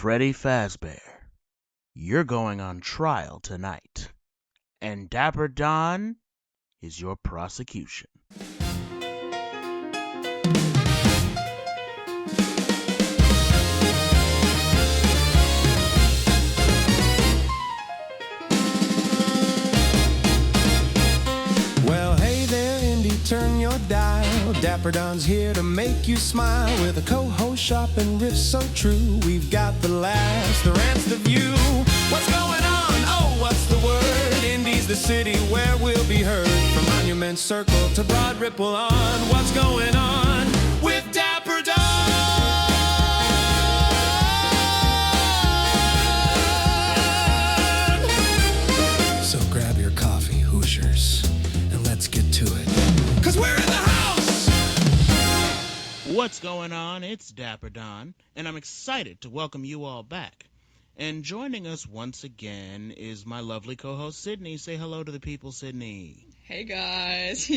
Freddy Fazbear, you're going on trial tonight, and Dapper Don is your prosecution. Well, hey there, Indy, turn your dial. Dapper Don's here to make you smile with a co-host sharp and riff so true. We've got the laughs, the rants, the view. What's going on? Oh, what's the word? Indy's the city where we'll be heard. From Monument Circle to Broad Ripple on. What's going on with Dapper Don? So grab your coffee, Hoosiers, and let's get to it. 'Cause we're in the house! What's going on? It's Dapper Don, and I'm excited to welcome you all back. And joining us once again is my lovely co-host, Sydney. Say hello to the people, Sydney. Hey, guys.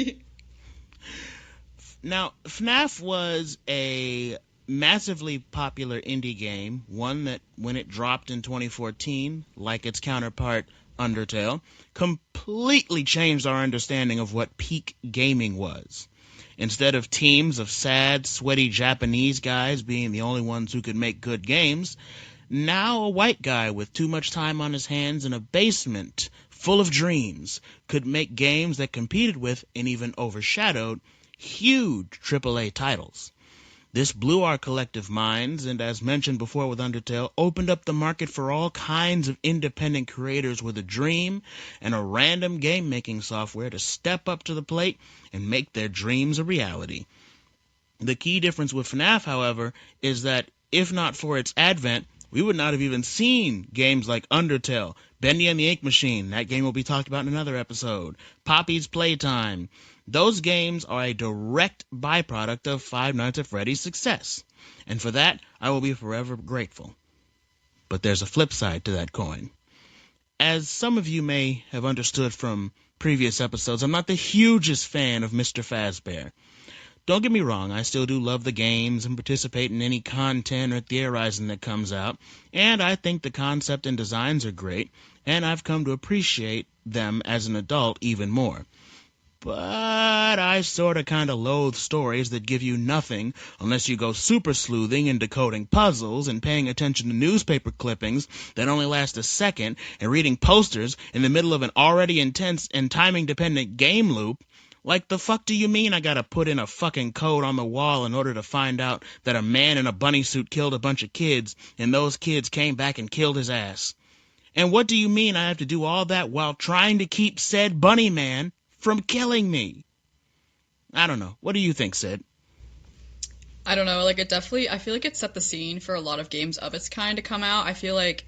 Now, FNAF was a massively popular indie game, one that, when it dropped in 2014, like its counterpart, Undertale, completely changed our understanding of what peak gaming was. Instead of teams of sad, sweaty Japanese guys being the only ones who could make good games, now a white guy with too much time on his hands in a basement full of dreams could make games that competed with and even overshadowed huge AAA titles. This blew our collective minds, and as mentioned before with Undertale, opened up the market for all kinds of independent creators with a dream and a random game-making software to step up to the plate and make their dreams a reality. The key difference with FNAF, however, is that if not for its advent, we would not have even seen games like Undertale, Bendy and the Ink Machine, that game will be talked about in another episode, Poppy's Playtime. Those games are a direct byproduct of Five Nights at Freddy's success, and for that, I will be forever grateful. But there's a flip side to that coin. As some of you may have understood from previous episodes, I'm not the hugest fan of Mr. Fazbear. Don't get me wrong, I still do love the games and participate in any content or theorizing that comes out, and I think the concept and designs are great, and I've come to appreciate them as an adult even more. But I sorta kinda loathe stories that give you nothing unless you go super sleuthing and decoding puzzles and paying attention to newspaper clippings that only last a second and reading posters in the middle of an already intense and timing-dependent game loop. Like, the fuck do you mean I gotta put in a fucking code on the wall in order to find out that a man in a bunny suit killed a bunch of kids and those kids came back and killed his ass? And what do you mean I have to do all that while trying to keep said bunny man from killing me? I don't know. What do you think, Sid? I don't know, like, I feel like it set the scene for a lot of games of its kind to come out. I feel like,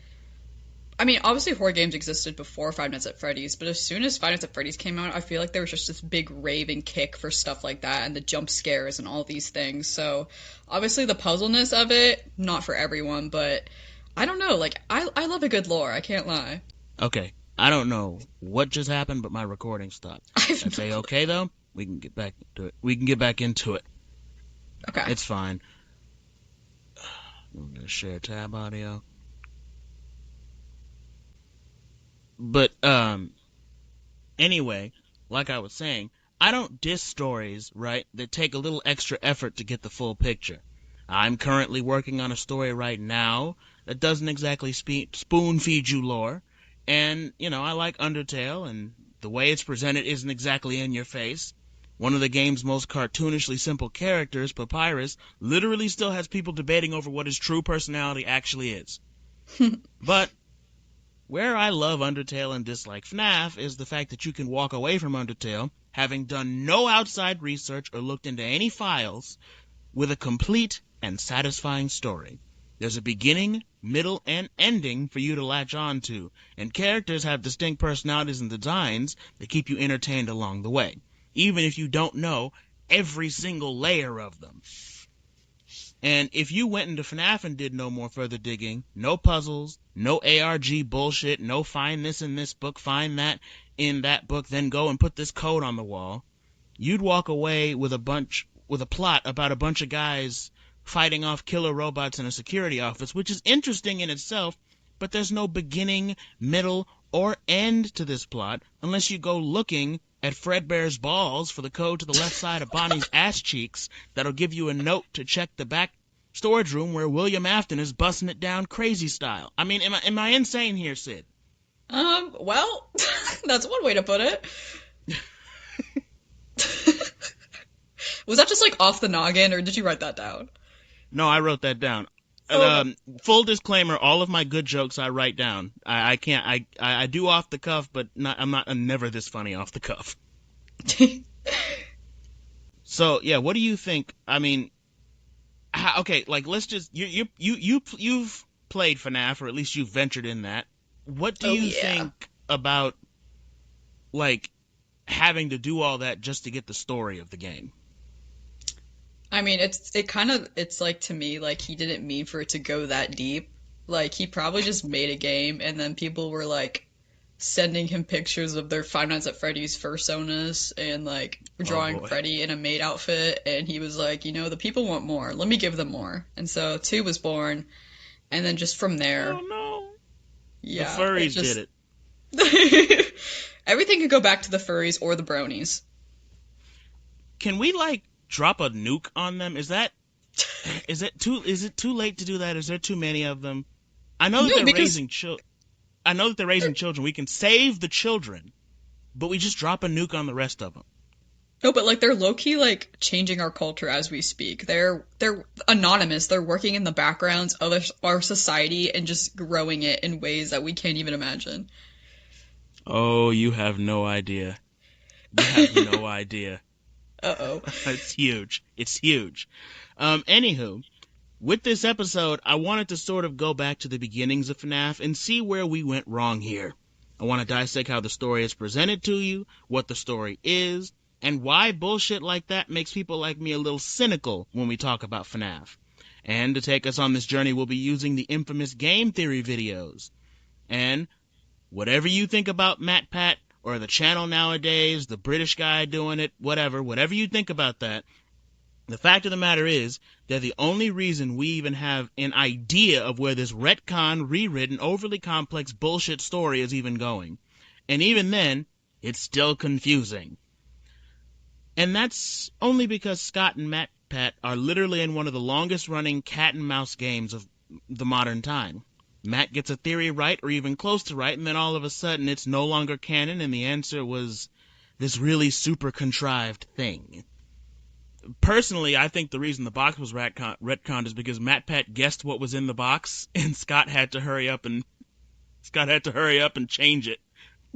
obviously horror games existed before Five Nights at Freddy's, but as soon as Five Nights at Freddy's came out, I feel like there was just this big raving kick for stuff like that, and the jump scares and all these things. So, obviously the puzzleness of it, not for everyone, but I don't know, like, I love a good lore, I can't lie. Okay. I don't know what just happened, but my recording stopped. I'd say okay, though. We can get back into it. Okay. It's fine. I'm going to share tab audio. But, anyway, like I was saying, I don't diss stories, right, that take a little extra effort to get the full picture. I'm currently working on a story right now that doesn't exactly spoon-feed you lore. And, I like Undertale, and the way it's presented isn't exactly in your face. One of the game's most cartoonishly simple characters, Papyrus, literally still has people debating over what his true personality actually is. But where I love Undertale and dislike FNAF is the fact that you can walk away from Undertale, having done no outside research or looked into any files, with a complete and satisfying story. There's a beginning, middle, and ending for you to latch on to, and characters have distinct personalities and designs that keep you entertained along the way, even if you don't know every single layer of them. And if you went into FNAF and did no more further digging, no puzzles, no ARG bullshit, no find this in this book, find that in that book, then go and put this code on the wall, you'd walk away with a plot about a bunch of guys fighting off killer robots in a security office, which is interesting in itself, but there's no beginning, middle, or end to this plot unless you go looking at Fredbear's balls for the code to the left side of Bonnie's ass cheeks that'll give you a note to check the back storage room where William Afton is busting it down crazy style. I mean, am I insane here, Sid? Well, that's one way to put it. Was that just like off the noggin, or did you write that down? No, I wrote that down. Oh. Full disclaimer: all of my good jokes I write down. I can't. I do off the cuff, but I'm never this funny off the cuff. So yeah, what do you think? I mean, okay, like let's just you've played FNAF, or at least you've ventured in that. What do you think about like having to do all that just to get the story of the game? I mean, it's like, to me, like, he didn't mean for it to go that deep. Like, he probably just made a game, and then people were, like, sending him pictures of their Five Nights at Freddy's fursonas, and, like, drawing Freddy in a maid outfit, and he was like, the people want more. Let me give them more. And so 2 was born, and then just from there... Oh, no. Yeah. The furries did it. Everything could go back to the furries or the bronies. Can we, like, drop a nuke on them? Is it too late to do that? Is there too many of them? I know that they're raising children. We can save the children, but we just drop a nuke on the rest of them. No, but like they're low-key like changing our culture as we speak. They're anonymous. They're working in the backgrounds of our society and just growing it in ways that we can't even imagine. Oh, you have no idea. You have no idea. Uh-oh. It's huge. It's huge. Anywho, with this episode, I wanted to sort of go back to the beginnings of FNAF and see where we went wrong here. I want to dissect how the story is presented to you, what the story is, and why bullshit like that makes people like me a little cynical when we talk about FNAF. And to take us on this journey, we'll be using the infamous game theory videos. And whatever you think about MatPat, or the channel nowadays, the British guy doing it, whatever you think about that, the fact of the matter is that the only reason we even have an idea of where this retcon, rewritten, overly complex bullshit story is even going. And even then, it's still confusing. And that's only because Scott and MatPat are literally in one of the longest running cat and mouse games of the modern time. Matt gets a theory right, or even close to right, and then all of a sudden it's no longer canon, and the answer was this really super contrived thing. Personally, I think the reason the box was retconned is because MatPat guessed what was in the box, and Scott had to hurry up and change it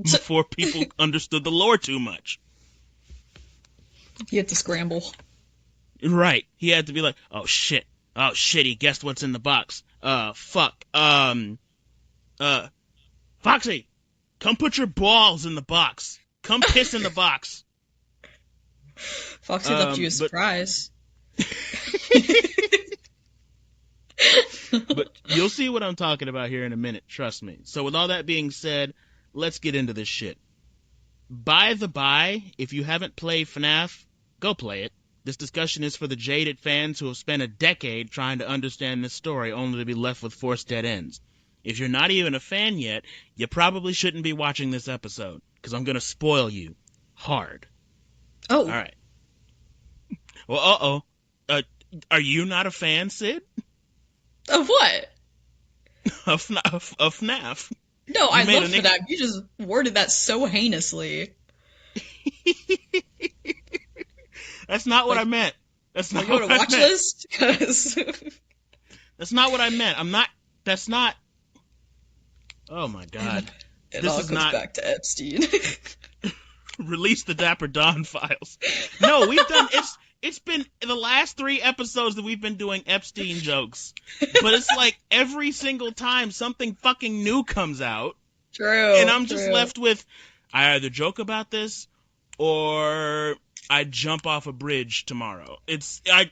before people understood the lore too much. He had to scramble. Right. He had to be like, oh shit, he guessed what's in the box. Fuck. Foxy, come put your balls in the box. Come piss in the box. Foxy left you a surprise. But you'll see what I'm talking about here in a minute, trust me. So with all that being said, let's get into this shit. By the by, if you haven't played FNAF, go play it. This discussion is for the jaded fans who have spent a decade trying to understand this story only to be left with forced dead ends. If you're not even a fan yet, you probably shouldn't be watching this episode, because I'm going to spoil you hard. Oh. All right. Well, are you not a fan, Sid? Of what? Of FNAF. No, I love FNAF. You just worded that so heinously. That's not what I meant. That's not what I meant. Watch list? That's not what I meant. That's not. Oh my god. It all goes back to Epstein. Release the Dapper Don files. No, we've done. It's been the last 3 episodes that we've been doing Epstein jokes, but it's like every single time something fucking new comes out. True. And I'm just left with, I either joke about this or I jump off a bridge tomorrow. I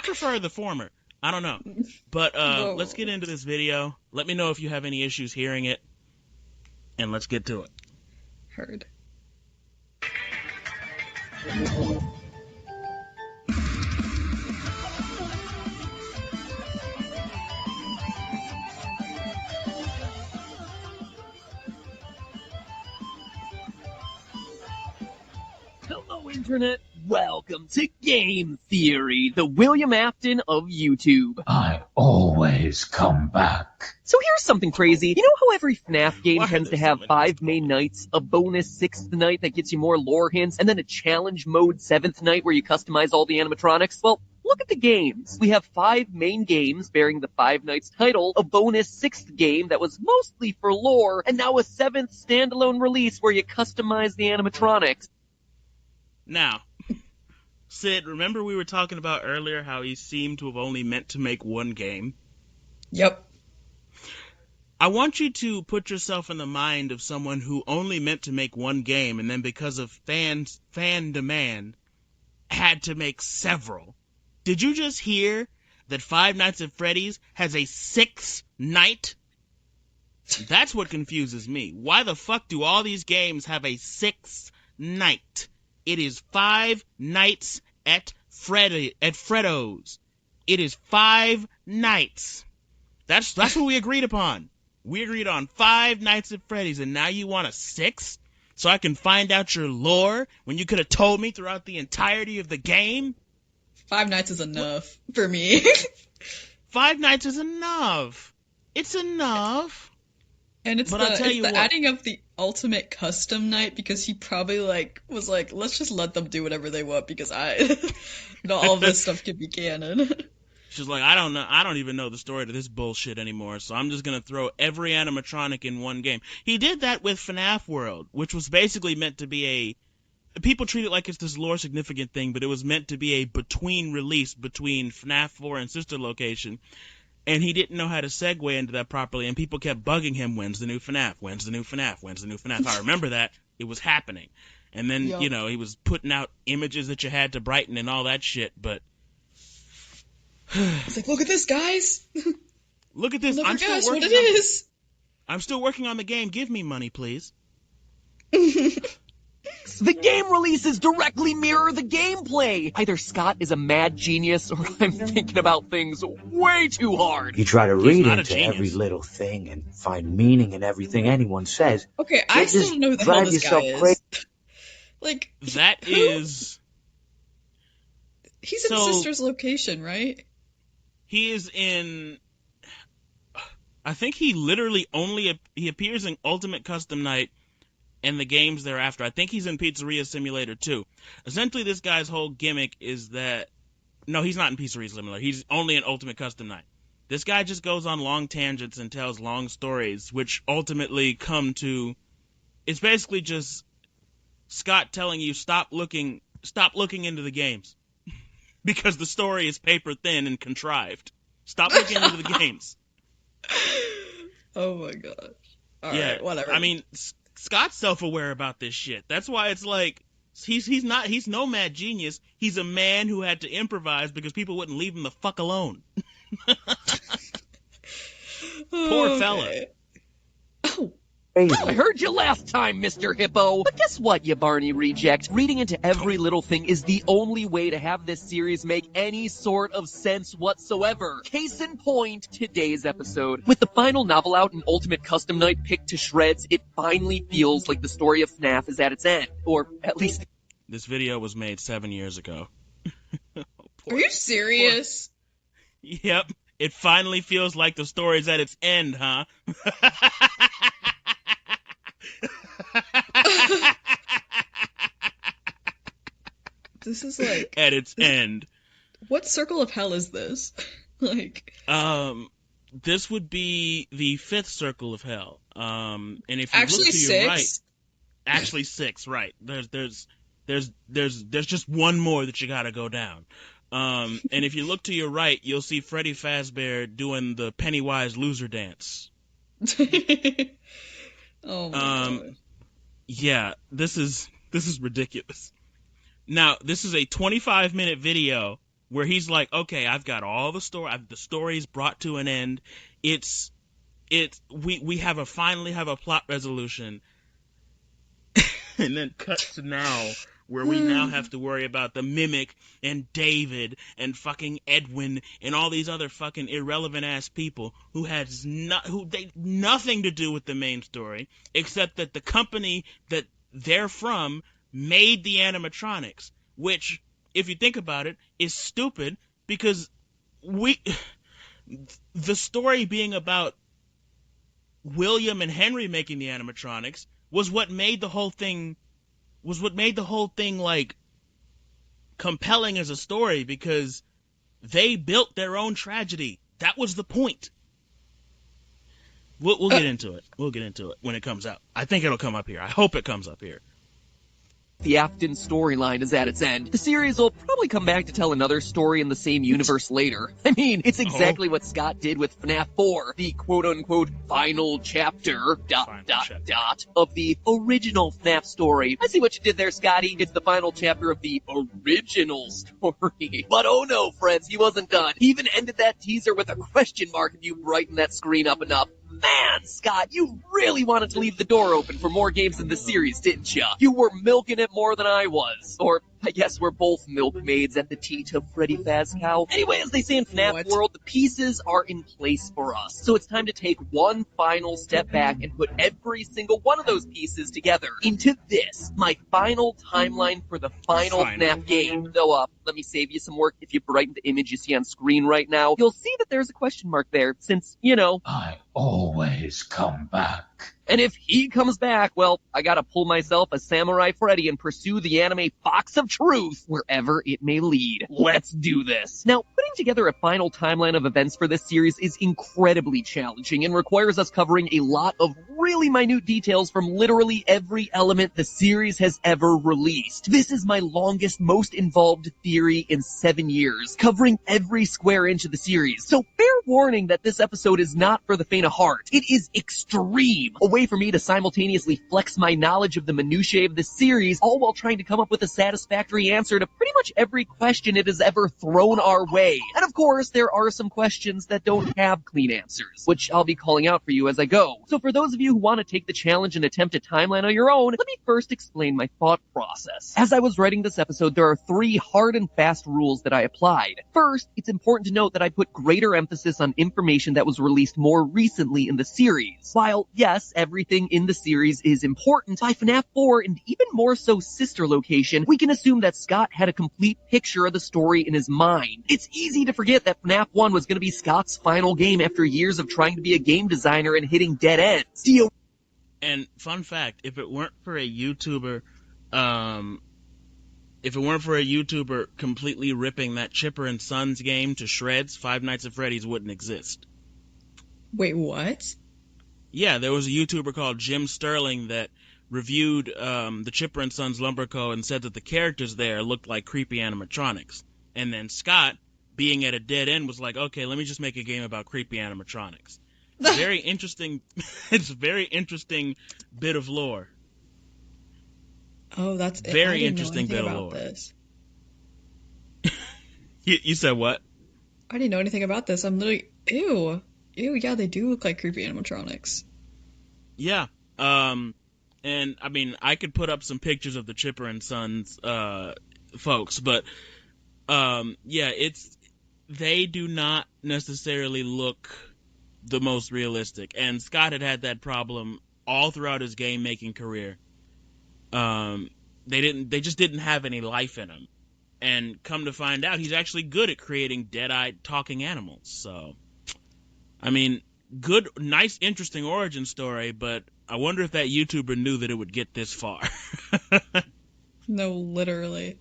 prefer the former. I don't know. But let's get into this video. Let me know if you have any issues hearing it. And let's get to it. Heard. Internet, welcome to Game Theory, the William Afton of YouTube. I always come back. So here's something crazy. You know how every FNAF game Why are tends to there so have many 5 main nights, a bonus 6th night that gets you more lore hints, and then a challenge mode 7th night where you customize all the animatronics? Well, look at the games. We have 5 main games bearing the 5 nights title, a bonus 6th game that was mostly for lore, and now a 7th standalone release where you customize the animatronics. Now, Sid, remember we were talking about earlier how he seemed to have only meant to make one game? Yep. I want you to put yourself in the mind of someone who only meant to make one game and then because of fan demand had to make several. Did you just hear that Five Nights at Freddy's has a 6th night? That's what confuses me. Why the fuck do all these games have a 6th night? It is 5 nights at Freddo's. It is 5 nights. That's what we agreed upon. We agreed on 5 nights at Freddy's, and now you want a 6th? So I can find out your lore when you could have told me throughout the entirety of the game? 5 nights is enough for me. 5 nights is enough. It's enough. And it's But I'll tell you the what. adding of the ultimate custom night because he probably was like, let's just let them do whatever they want because not all this stuff can be canon. She's like, I don't know. I don't even know the story to this bullshit anymore, so I'm just going to throw every animatronic in one game. He did that with FNAF World, which was basically meant to be people treat it like it's this lore significant thing, but it was meant to be a between release between FNAF 4 and Sister Location. And he didn't know how to segue into that properly, and people kept bugging him, when's the new FNAF? When's the new FNAF? When's the new FNAF? I remember that. It was happening. And then, Yep. he was putting out images that you had to brighten and all that shit, but... It's like, look at this, guys. Look at this. Never I'm still guess working what it is. I'm still working on the game. Give me money, please. The game releases directly mirror the gameplay. Either Scott is a mad genius or I'm thinking about things way too hard. You try to He's read not a into genius. every little thing and find meaning in everything anyone says. Okay, I You still just don't know who the drive hell this guy yourself is. crazy. Like, That is... he's in So- Sister's Location, right? He is in... I think he literally he appears in Ultimate Custom Night and the games thereafter. I think he's in Pizzeria Simulator 2. Essentially, this guy's whole gimmick is that... No, he's not in Pizzeria Simulator. He's only in Ultimate Custom Night. This guy just goes on long tangents and tells long stories, which ultimately come to... It's basically just Scott telling you, stop looking into the games. Because the story is paper thin and contrived. Stop looking into the games. Oh my gosh. Alright, Yeah, whatever. I mean, Scott's self-aware about this shit. That's why it's like he's no mad genius. He's a man who had to improvise because people wouldn't leave him the fuck alone. Poor fella. Okay. Oh, Crazy. I heard you last time, Mr. Hippo. But guess what, you Barney reject? Reading into every little thing is the only way to have this series make any sort of sense whatsoever. Case in point, today's episode. With the final novel out and Ultimate Custom Night picked to shreds, it finally feels like the story of FNAF is at its end. Or at least... This video was made 7 years ago. are you serious? Yep. It finally feels like the story's at its end, huh? This is like, At its end. what circle of hell is this? Like, This would be the 5th circle of hell. And if you actually look to your right, 6? actually 6, right? There's just one more that you gotta go down. And if you look to your right, you'll see Freddy Fazbear doing the Pennywise loser dance. Oh my god. Yeah, this is ridiculous. Now, this is a 25-minute video where he's like, okay, I've got all the story. The story's brought to an end. We finally have a plot resolution. And then cut to now, where we now have to worry about the Mimic and David and fucking Edwin and all these other fucking irrelevant ass people who nothing to do with the main story, except that the company that they're from made the animatronics, which, if you think about it, is stupid because the story being about William and Henry making the animatronics was what made the whole thing like compelling as a story, because they built their own tragedy. That was the point. We'll get into it. We'll get into it when it comes out. I think it'll come up here. I hope it comes up here. The Afton storyline is at its end. The series will probably come back to tell another story in the same universe later. I mean, it's exactly what Scott did with FNAF 4, the quote-unquote final chapter, of the original FNAF story. I see what you did there, Scotty. It's the final chapter of the original story. But oh no, friends, he wasn't done. He even ended that teaser with a question mark if you brighten that screen up enough. Man, Scott, you really wanted to leave the door open for more games in the series, didn't ya? You were milking it more than I was. Or, I guess we're both milkmaids at the teat of Freddy Fazcow. Anyway, as they say in FNAF World, the pieces are in place for us. So it's time to take one final step back and put every single one of those pieces together into this, my final timeline for the final FNAF game. Though, let me save you some work. If you brighten the image you see on screen right now, you'll see that there's a question mark there, since, you know, I always come back. And if he comes back, well, I gotta pull myself a Samurai Freddy and pursue the anime Fox of Truth wherever it may lead. Let's do this. Now, putting together a final timeline of events for this series is incredibly challenging and requires us covering a lot of really minute details from literally every element the series has ever released. This is my longest, most involved theory in 7 years, covering every square inch of the series. So fair warning that this episode is not for the faint of heart. It is extreme. A way for me to simultaneously flex my knowledge of the minutiae of the series, all while trying to come up with a satisfactory answer to pretty much every question it has ever thrown our way. And of course, there are some questions that don't have clean answers, which I'll be calling out for you as I go. So for those of you who want to take the challenge and attempt a timeline on your own, let me first explain my thought process. As I was writing this episode, there are 3 hard and fast rules that I applied. First, it's important to note that I put greater emphasis on information that was released more recently in the series. While, yes, everything in the series is important, by FNAF 4 and even more so Sister Location, we can assume that Scott had a complete picture of the story in his mind. It's easy to forget that FNAF 1 was going to be Scott's final game after years of trying to be a game designer and hitting dead ends. And fun fact, if it weren't for a YouTuber completely ripping that Chipper and Sons game to shreds, Five Nights at Freddy's wouldn't exist. Wait, what? Yeah, there was a YouTuber called Jim Sterling that reviewed the Chipper and Sons Lumber Co. and said that the characters there looked like creepy animatronics. And then Scott, being at a dead end, was like, okay, let me just make a game about creepy animatronics. Very interesting. It's a very interesting bit of lore. Oh, that's very interesting bit of lore. This. You said what? I didn't know anything about this. I'm literally ew. Yeah, they do look like creepy animatronics. Yeah. And I mean, I could put up some pictures of the Chipper and Sons folks, but yeah, they do not necessarily look the most realistic. And Scott had that problem all throughout his game making career. They just didn't have any life in him. And come to find out, he's actually good at creating dead-eyed talking animals. So, I mean, good, nice, interesting origin story, but I wonder if that YouTuber knew that it would get this far. No, literally.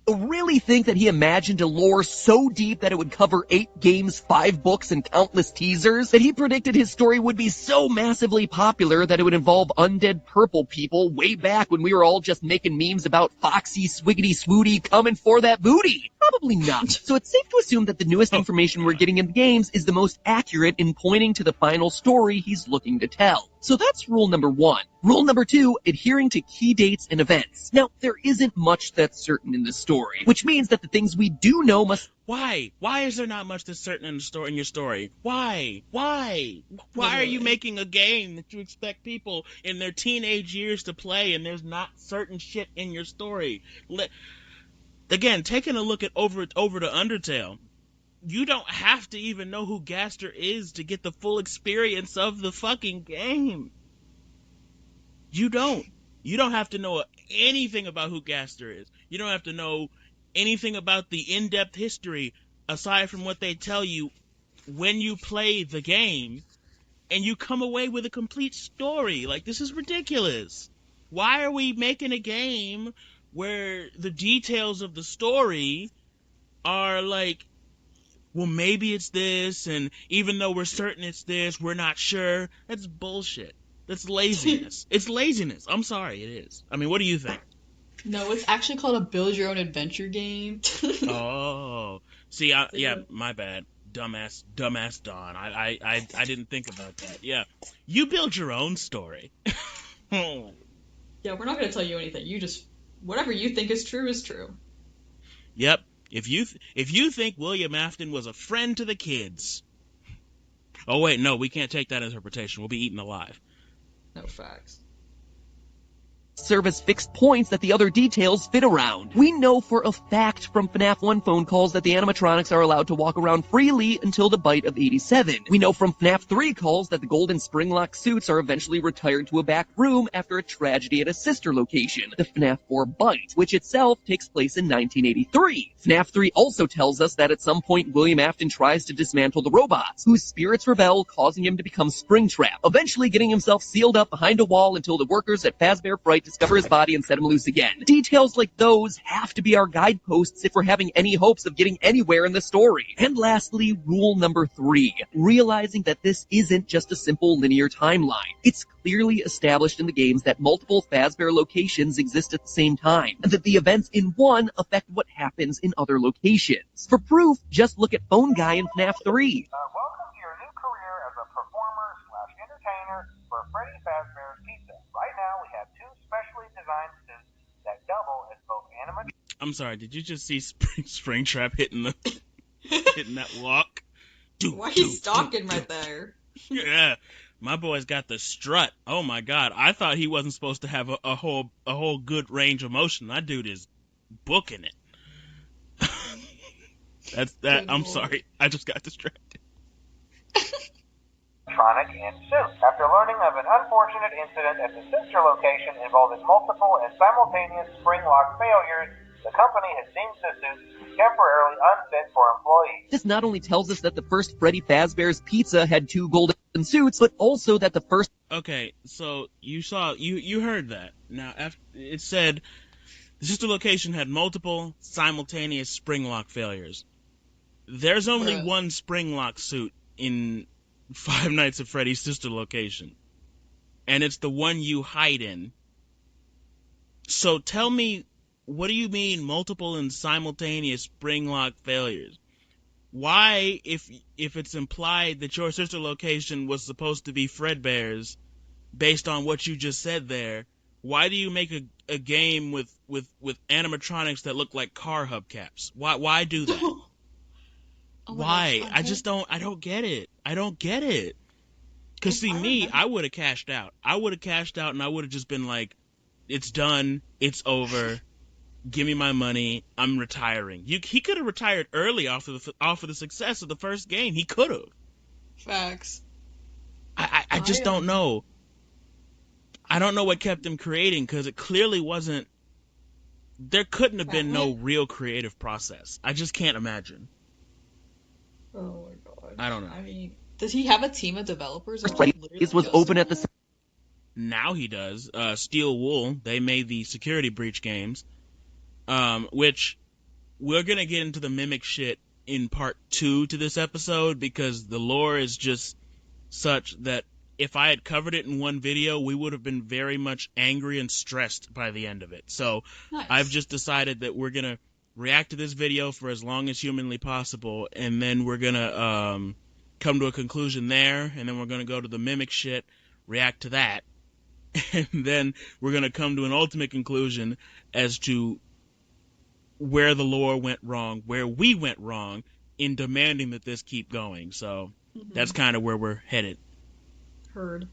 Really think that he imagined a lore so deep that it would cover 8 games, 5 books, and countless teasers? That he predicted his story would be so massively popular that it would involve undead purple people way back when we were all just making memes about Foxy Swiggity Swooty coming for that booty? Probably not. So it's safe to assume that the newest information we're getting in the games is the most accurate in pointing to the final story he's looking to tell. So that's rule number 1. Rule number 2, adhering to key dates and events. Now, there isn't much that's certain in this story, which means that the things we do know must... Why? Why is there not much that's certain in your story? Why? Why are you making a game that you expect people in their teenage years to play and there's not certain shit in your story? Again, taking a look at over to Undertale, you don't have to even know who Gaster is to get the full experience of the fucking game. You don't. You don't have to know anything about who Gaster is. You don't have to know anything about the in-depth history aside from what they tell you when you play the game, and you come away with a complete story. Like, this is ridiculous. Why are we making a game where the details of the story are like, well, maybe it's this, and even though we're certain it's this, we're not sure? That's bullshit. That's laziness. It's laziness. I'm sorry, it is. I mean, what do you think? No, it's actually called a build your own adventure game. Oh, see, yeah, my bad. Dumbass Don. I didn't think about that. Yeah, you build your own story. Yeah, we're not going to tell you anything. You just, whatever you think is true is true. Yep. If you think William Afton was a friend to the kids. Oh wait, no, we can't take that interpretation. We'll be eaten alive. No facts. Service fixed points that the other details fit around. We know for a fact from FNAF 1 phone calls that the animatronics are allowed to walk around freely until the bite of 87. We know from FNAF 3 calls that the golden spring-lock suits are eventually retired to a back room after a tragedy at a sister location, the FNAF 4 bite, which itself takes place in 1983. FNAF 3 also tells us that at some point William Afton tries to dismantle the robots, whose spirits rebel, causing him to become Springtrap, eventually getting himself sealed up behind a wall until the workers at Fazbear Fright discover his body and set him loose again. Details like those have to be our guideposts if we're having any hopes of getting anywhere in the story. And lastly, rule number 3, realizing that this isn't just a simple linear timeline. It's clearly established in the games that multiple Fazbear locations exist at the same time, and that the events in one affect what happens in other locations. For proof, just look at Phone Guy in FNAF 3. Welcome to your new career as a performer/entertainer for Freddy Fazbear's Pizza. Right now, we have 2 specially designed suits that double as both animatronic. I'm sorry, did you just see Springtrap hitting that walk? Why he's stalking right there? Yeah, my boy's got the strut. Oh my god, I thought he wasn't supposed to have a whole good range of motion. That dude is booking it. That's that. I'm sorry, I just got distracted. And suit. After learning of an unfortunate incident at the sister location involving multiple and simultaneous spring lock failures, the company has deemed the suits temporarily unfit for employees. This not only tells us that the first Freddy Fazbear's Pizza had 2 golden suits, but also that the first... Okay, so you heard that. Now, after it said the sister location had multiple simultaneous spring lock failures. There's only one spring lock suit in Five Nights at Freddy's sister location, and it's the one you hide in. So tell me, what do you mean multiple and simultaneous spring lock failures? Why, if it's implied that your sister location was supposed to be Fredbear's based on what you just said there, why do you make a game with animatronics that look like car hubcaps? Why do that? Why? Gosh, I don't get it. I don't get it. Because, see, me, I would have cashed out. I would have cashed out, and I would have just been like, it's done. It's over. Give me my money. I'm retiring. He could have retired early off of the success of the first game. He could have. Facts. I just don't know. I don't know what kept him creating, because it clearly wasn't... There couldn't have been no real creative process. I just can't imagine. Oh my god. I don't know. I mean, does he have a team of developers? Freddy's was open at the... Now he does. Steel Wool, they made the Security Breach games, which we're going to get into the Mimic shit in part 2 to this episode, because the lore is just such that if I had covered it in one video, we would have been very much angry and stressed by the end of it. So nice. I've just decided that we're going to react to this video for as long as humanly possible, and then we're going to come to a conclusion there, and then we're going to go to the Mimic shit, react to that, and then we're going to come to an ultimate conclusion as to where the lore went wrong, where we went wrong in demanding that this keep going. So that's kind of where we're headed. Heard.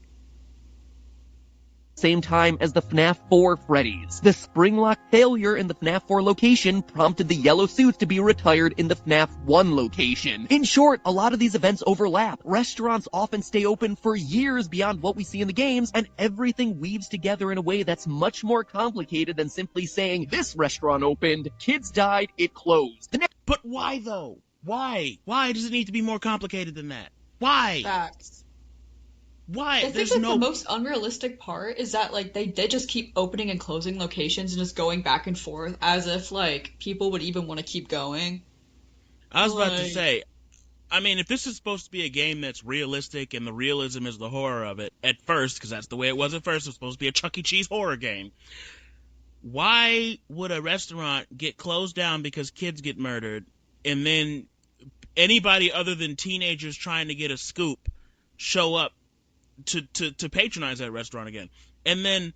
same time as the FNAF 4 Freddy's. The spring lock failure in the FNAF 4 location prompted the yellow suits to be retired in the FNAF 1 location. In short, a lot of these events overlap. Restaurants often stay open for years beyond what we see in the games, and everything weaves together in a way that's much more complicated than simply saying, this restaurant opened, kids died, it closed. But why, though? Why? Why does it need to be more complicated than that? Why? Facts. Why? I think the most unrealistic part is that they just keep opening and closing locations and just going back and forth as if people would even want to keep going. I was about to say, I mean, if this is supposed to be a game that's realistic and the realism is the horror of it at first, because that's the way it was at first, it was supposed to be a Chuck E. Cheese horror game. Why would a restaurant get closed down because kids get murdered, and then anybody other than teenagers trying to get a scoop show up to patronize that restaurant again? And then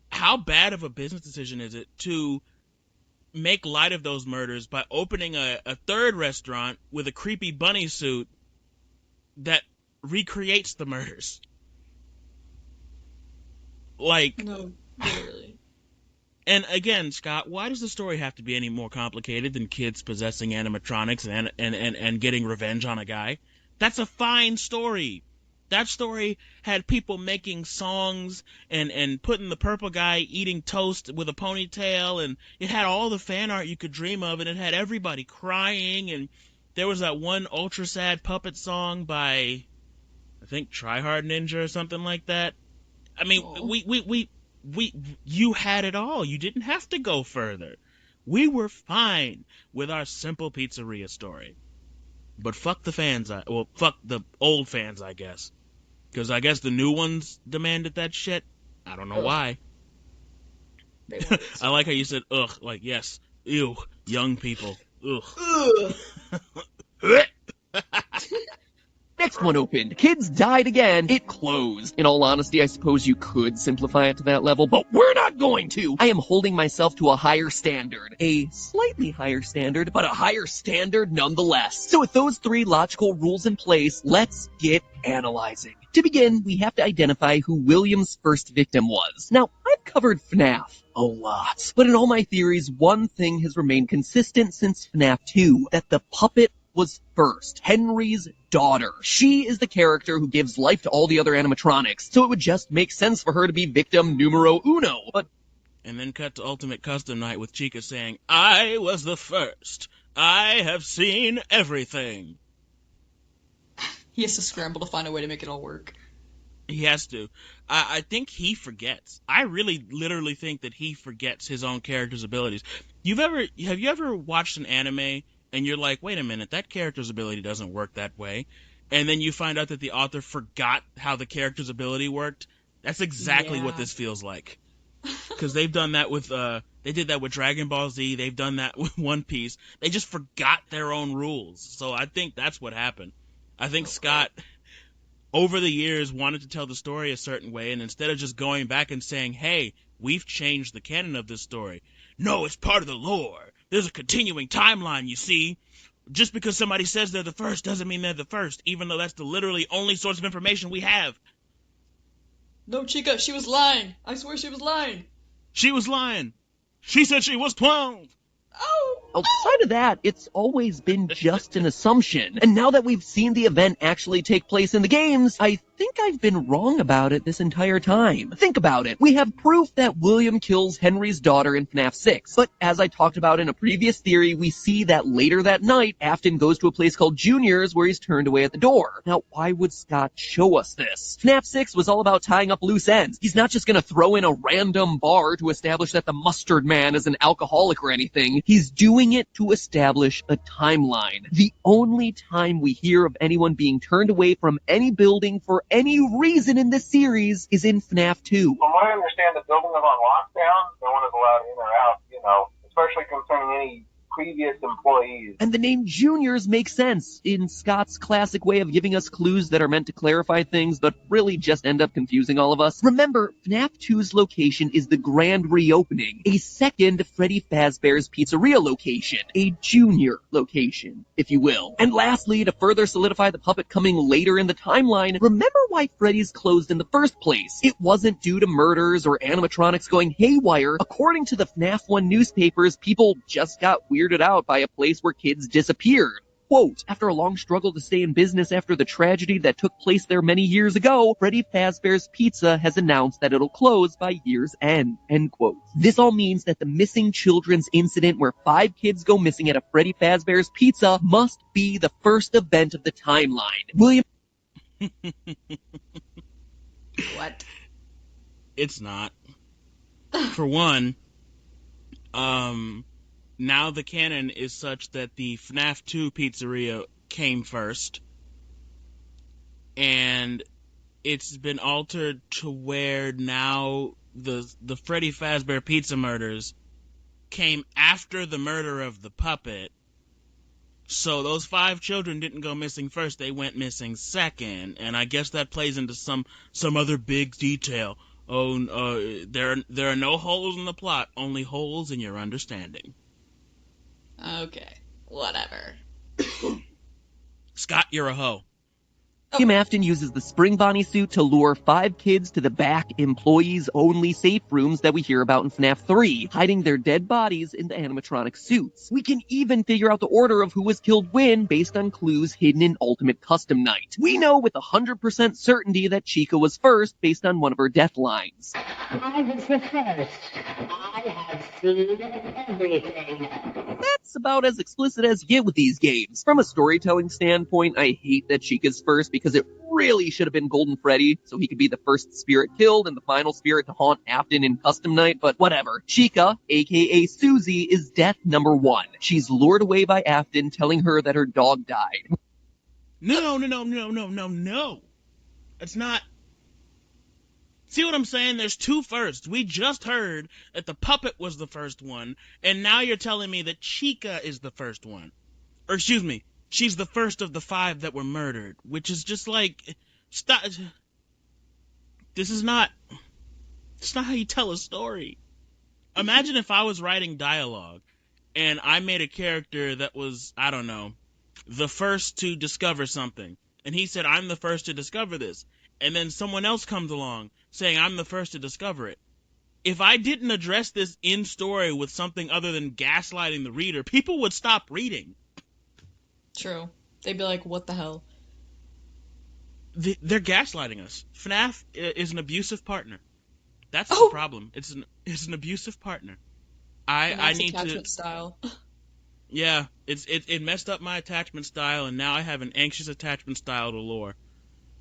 how bad of a business decision is it to make light of those murders by opening a third restaurant with a creepy bunny suit that recreates the murders? No, literally. And again, Scott, why does the story have to be any more complicated than kids possessing animatronics and getting revenge on a guy? That's a fine story. That story had people making songs and putting the purple guy eating toast with a ponytail, and it had all the fan art you could dream of, and it had everybody crying, and there was that one ultra sad puppet song by, I think, Try Hard Ninja or something like that. I mean, you had it all. You didn't have to go further. We were fine with our simple pizzeria story. But fuck the fans. Fuck the old fans, I guess. Because I guess the new ones demanded that shit. I don't know why. I like how you said, ugh, yes. Ew, young people. Ugh. Next one opened. Kids died again. It closed. In all honesty, I suppose you could simplify it to that level, but we're not going to. I am holding myself to a higher standard. A slightly higher standard, but a higher standard nonetheless. So with those three logical rules in place, let's get analyzing. To begin, we have to identify who William's first victim was. Now, I've covered FNAF a lot, but in all my theories, one thing has remained consistent since FNAF 2, that the puppet was first. Henry's daughter. She is the character who gives life to all the other animatronics, so it would just make sense for her to be victim numero uno. But and then cut to Ultimate Custom Night with Chica saying, I was the first. I have seen everything. He has to scramble to find a way to make it all work. He has to. I think he forgets. I really literally think that he forgets his own character's abilities. Have you ever watched an anime and you're like, wait a minute, that character's ability doesn't work that way? And then you find out that the author forgot how the character's ability worked? That's exactly what this feels like. Because they've done that with, they did that with Dragon Ball Z, they've done that with One Piece. They just forgot their own rules. So I think that's what happened. I think Scott, over the years, wanted to tell the story a certain way, and instead of just going back and saying, hey, we've changed the canon of this story. No, it's part of the lore. There's a continuing timeline, you see. Just because somebody says they're the first doesn't mean they're the first, even though that's the literally only source of information we have. No, Chica, she was lying. I swear she was lying. She was lying. She said she was 12. Oh! Outside of that, it's always been just an assumption. And now that we've seen the event actually take place in the games, I think I've been wrong about it this entire time. Think about it. We have proof that William kills Henry's daughter in FNAF 6. But as I talked about in a previous theory, we see that later that night, Afton goes to a place called Junior's where he's turned away at the door. Now, why would Scott show us this? FNAF 6 was all about tying up loose ends. He's not just gonna throw in a random bar to establish that the mustard man is an alcoholic or anything. He's doing it to establish a timeline. The only time we hear of anyone being turned away from any building for any reason in this series is in FNAF 2. From what I understand, the building is on lockdown. No one is allowed in or out, especially concerning any previous employees. And the name Juniors makes sense in Scott's classic way of giving us clues that are meant to clarify things, but really just end up confusing all of us. Remember, FNAF 2's location is the grand reopening, a second Freddy Fazbear's Pizzeria location, a junior location, if you will. And lastly, to further solidify the puppet coming later in the timeline, remember why Freddy's closed in the first place. It wasn't due to murders or animatronics going haywire. According to the FNAF 1 newspapers, people just got weirded out by a place where kids disappeared. Quote, after a long struggle to stay in business after the tragedy that took place there many years ago, Freddy Fazbear's Pizza has announced that it'll close by year's end. End quote. This all means that the missing children's incident where 5 kids go missing at a Freddy Fazbear's Pizza must be the first event of the timeline. William... What? It's not. For one, now the canon is such that the FNAF 2 pizzeria came first, and it's been altered to where now the Freddy Fazbear Pizza murders came after the murder of the puppet. So those 5 children didn't go missing first, they went missing second, and I guess that plays into some other big detail. There are no holes in the plot, only holes in your understanding. Okay, whatever. Scott, you're a hoe. William Afton uses the Spring Bonnie suit to lure 5 kids to the back employees-only safe rooms that we hear about in FNAF 3, hiding their dead bodies in the animatronic suits. We can even figure out the order of who was killed when based on clues hidden in Ultimate Custom Night. We know with 100% certainty that Chica was first based on one of her death lines. I was the first. I have seen everything. That's about as explicit as you get with these games. From a storytelling standpoint, I hate that Chica's first because it really should have been Golden Freddy, so he could be the first spirit killed and the final spirit to haunt Afton in Custom Night, but whatever. Chica, aka Susie, is death number 1. She's lured away by Afton, telling her that her dog died. No. It's not. See what I'm saying? There's 2 firsts. We just heard that the puppet was the first one, and now you're telling me that Chica is the first one. Or excuse me, she's the first of the 5 that were murdered, which is just like, stop. It's not how you tell a story. Imagine if I was writing dialogue and I made a character that was, I don't know, the first to discover something. And he said, I'm the first to discover this. And then someone else comes along saying, I'm the first to discover it. If I didn't address this in story with something other than gaslighting the reader, people would stop reading. True. They'd be like, what the hell? They're gaslighting us. FNAF is an abusive partner. That's the problem. It's an abusive partner. I need attachment style. Yeah, it messed up my attachment style, and now I have an anxious attachment style to lore.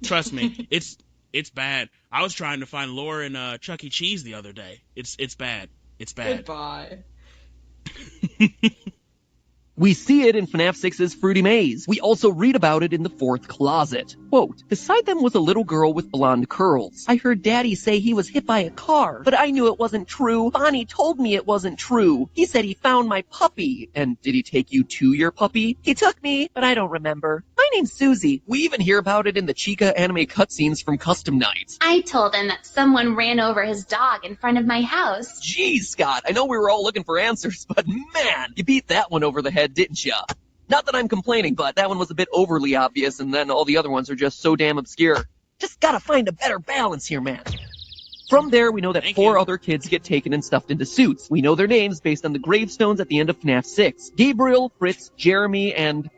Trust me, it's bad. I was trying to find lore in Chuck E. Cheese the other day. It's bad. It's bad. Goodbye. We see it in FNAF 6's Fruity Maze. We also read about it in the 4th closet. Quote, beside them was a little girl with blonde curls. I heard Daddy say he was hit by a car, but I knew it wasn't true. Bonnie told me it wasn't true. He said he found my puppy. And did he take you to your puppy? He took me, but I don't remember. My name's Susie. We even hear about it in the Chica anime cutscenes from Custom Night. I told him that someone ran over his dog in front of my house. Jeez, Scott, I know we were all looking for answers, but man, you beat that one over the head, didn't ya? Not that I'm complaining, but that one was a bit overly obvious, and then all the other ones are just so damn obscure. Just gotta find a better balance here, man. From there, we know that 4 other kids get taken and stuffed into suits. We know their names based on the gravestones at the end of FNAF 6. Gabriel, Fritz, Jeremy, and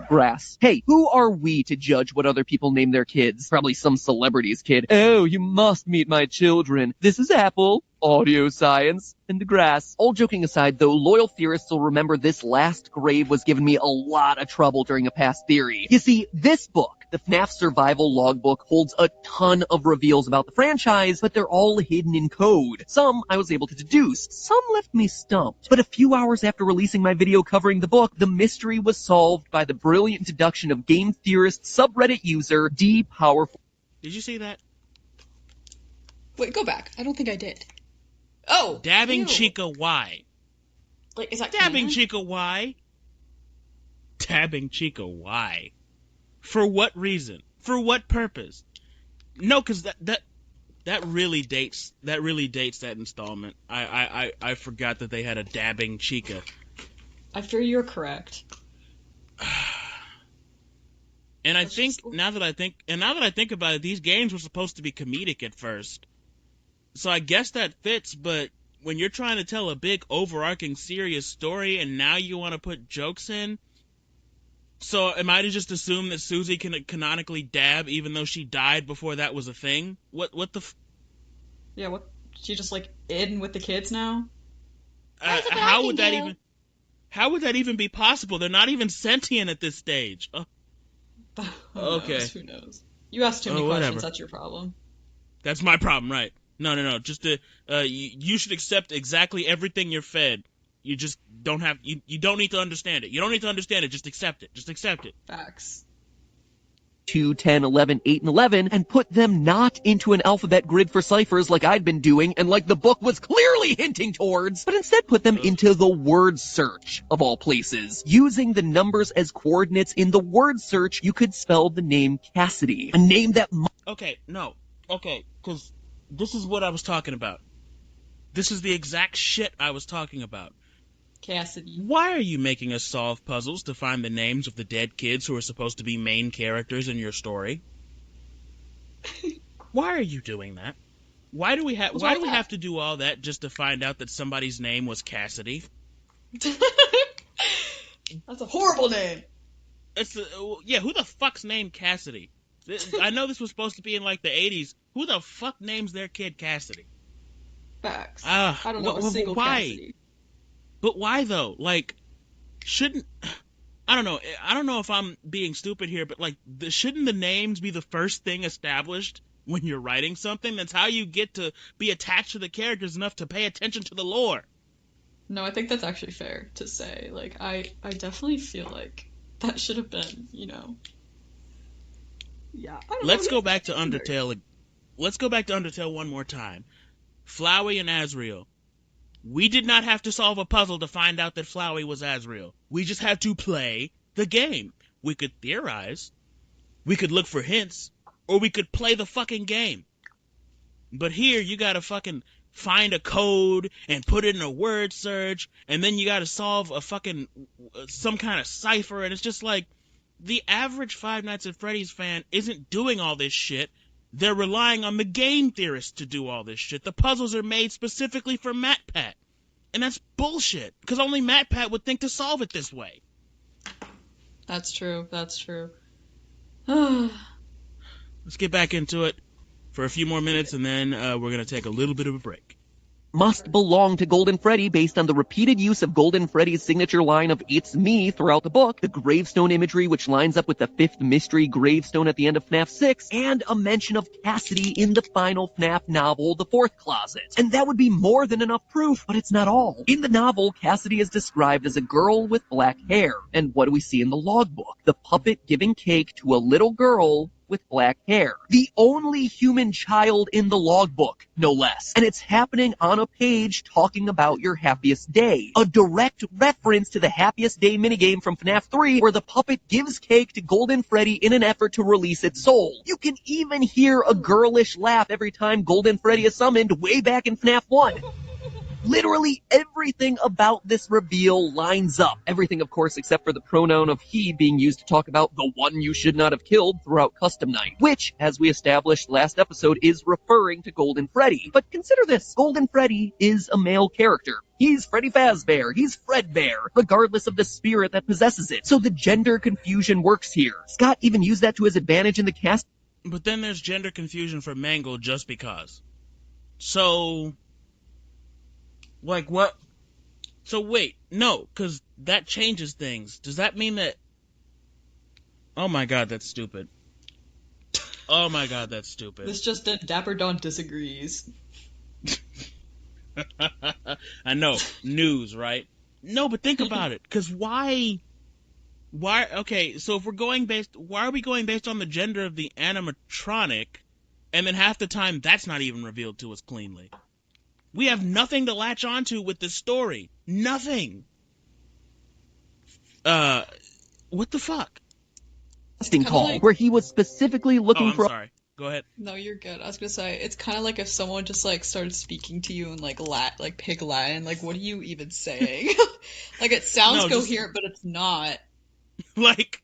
Grass. Hey, who are we to judge what other people name their kids? Probably some celebrity's kid. Oh, you must meet my children. This is Apple, Audio Science, and Grass. All joking aside, though, loyal theorists will remember this last grave was giving me a lot of trouble during a past theory. You see, this book, the FNAF Survival Logbook, holds a ton of reveals about the franchise, but they're all hidden in code. Some I was able to deduce, some left me stumped. But a few hours after releasing my video covering the book, the mystery was solved by the brilliant deduction of game theorist subreddit user D Powerful. Did you see that? Wait, go back. I don't think I did. Oh! Dabbing ew. Chica, why? Like, is that Dabbing canon? Chica, why? Dabbing Chica, why? For what reason? For what purpose? No, because that really dates that installment. I forgot that they had a dabbing Chica. I fear you're correct. And I think now that I think about it, these games were supposed to be comedic at first. So I guess that fits, but when you're trying to tell a big overarching serious story and now you want to put jokes in, so am I to just assume that Susie can canonically dab even though she died before that was a thing? What the Yeah, what? She just, like, in with the kids now? how would that even be possible? They're not even sentient at this stage. Okay. Who knows? You asked too many questions, whatever. that's your problem. That's my problem, right? No. Just you should accept exactly everything you're fed. You just don't have you don't need to understand it. You don't need to understand it. Just accept it. Just accept it. Facts. 2, 10, 11, 8, and 11, and put them not into an alphabet grid for ciphers like I'd been doing and like the book was clearly hinting towards, but instead put them into the word search, of all places. Using the numbers as coordinates in the word search, you could spell the name Cassidy, a name that... Okay, because this is what I was talking about. This is the exact shit I was talking about. Cassidy. Why are you making us solve puzzles to find the names of the dead kids who are supposed to be main characters in your story? Why are you doing that? Why do we have to do all that just to find out that somebody's name was Cassidy? That's a horrible name. Who the fuck's named Cassidy? I know this was supposed to be in like the 80s. Who the fuck names their kid Cassidy? Facts. I don't know a single why? Cassidy. But why though? Like, shouldn't... I don't know if I'm being stupid here, but like, shouldn't the names be the first thing established when you're writing something? That's how you get to be attached to the characters enough to pay attention to the lore. No, I think that's actually fair to say. Like, I definitely feel like that should have been, Yeah. Let's go back to Undertale. Let's go back to Undertale one more time. Flowey and Asriel. We did not have to solve a puzzle to find out that Flowey was Asriel. We just had to play the game. We could theorize, we could look for hints, or we could play the fucking game. But here, you gotta fucking find a code and put it in a word search, and then you gotta solve a fucking, some kind of cipher, and it's just like, the average Five Nights at Freddy's fan isn't doing all this shit. They're relying on the game theorists to do all this shit. The puzzles are made specifically for MatPat. And that's bullshit, because only MatPat would think to solve it this way. That's true. Let's get back into it for a few more minutes, and then we're going to take a little bit of a break. Must belong to Golden Freddy based on the repeated use of Golden Freddy's signature line of "It's me" throughout the book, the gravestone imagery which lines up with the 5th mystery gravestone at the end of FNAF 6, and a mention of Cassidy in the final FNAF novel, The Fourth Closet. And that would be more than enough proof, but it's not all. In the novel, Cassidy is described as a girl with black hair. And what do we see in the logbook? The puppet giving cake to a little girl with black hair. The only human child in the logbook, no less. And it's happening on a page talking about your happiest day. A direct reference to the happiest day minigame from FNAF 3, where the puppet gives cake to Golden Freddy in an effort to release its soul. You can even hear a girlish laugh every time Golden Freddy is summoned way back in FNAF 1. Literally everything about this reveal lines up. Everything, of course, except for the pronoun of he being used to talk about the one you should not have killed throughout Custom Night, which, as we established last episode, is referring to Golden Freddy. But consider this, Golden Freddy is a male character. He's Freddy Fazbear, he's Fredbear, regardless of the spirit that possesses it. So the gender confusion works here. Scott even used that to his advantage in the cast. But then there's gender confusion for Mangle just because. So... like, what? So, wait, no, because that changes things. Does that mean that... Oh my god, that's stupid. Oh my god, that's stupid. This just in, Dapper Don disagrees. I know, news, right? No, but think about it, because why, okay, so if we're going why are we going based on the gender of the animatronic, and then half the time that's not even revealed to us cleanly? We have nothing to latch onto with this story. Nothing. What the fuck? casting kinda call like- where he was specifically Oh, looking I'm for. sorry. Go ahead. No, you're good. I was gonna say it's kind of like if someone just like started speaking to you in like pig Latin. Like, what are you even saying? Like, it sounds No, just- coherent, but it's not. Like,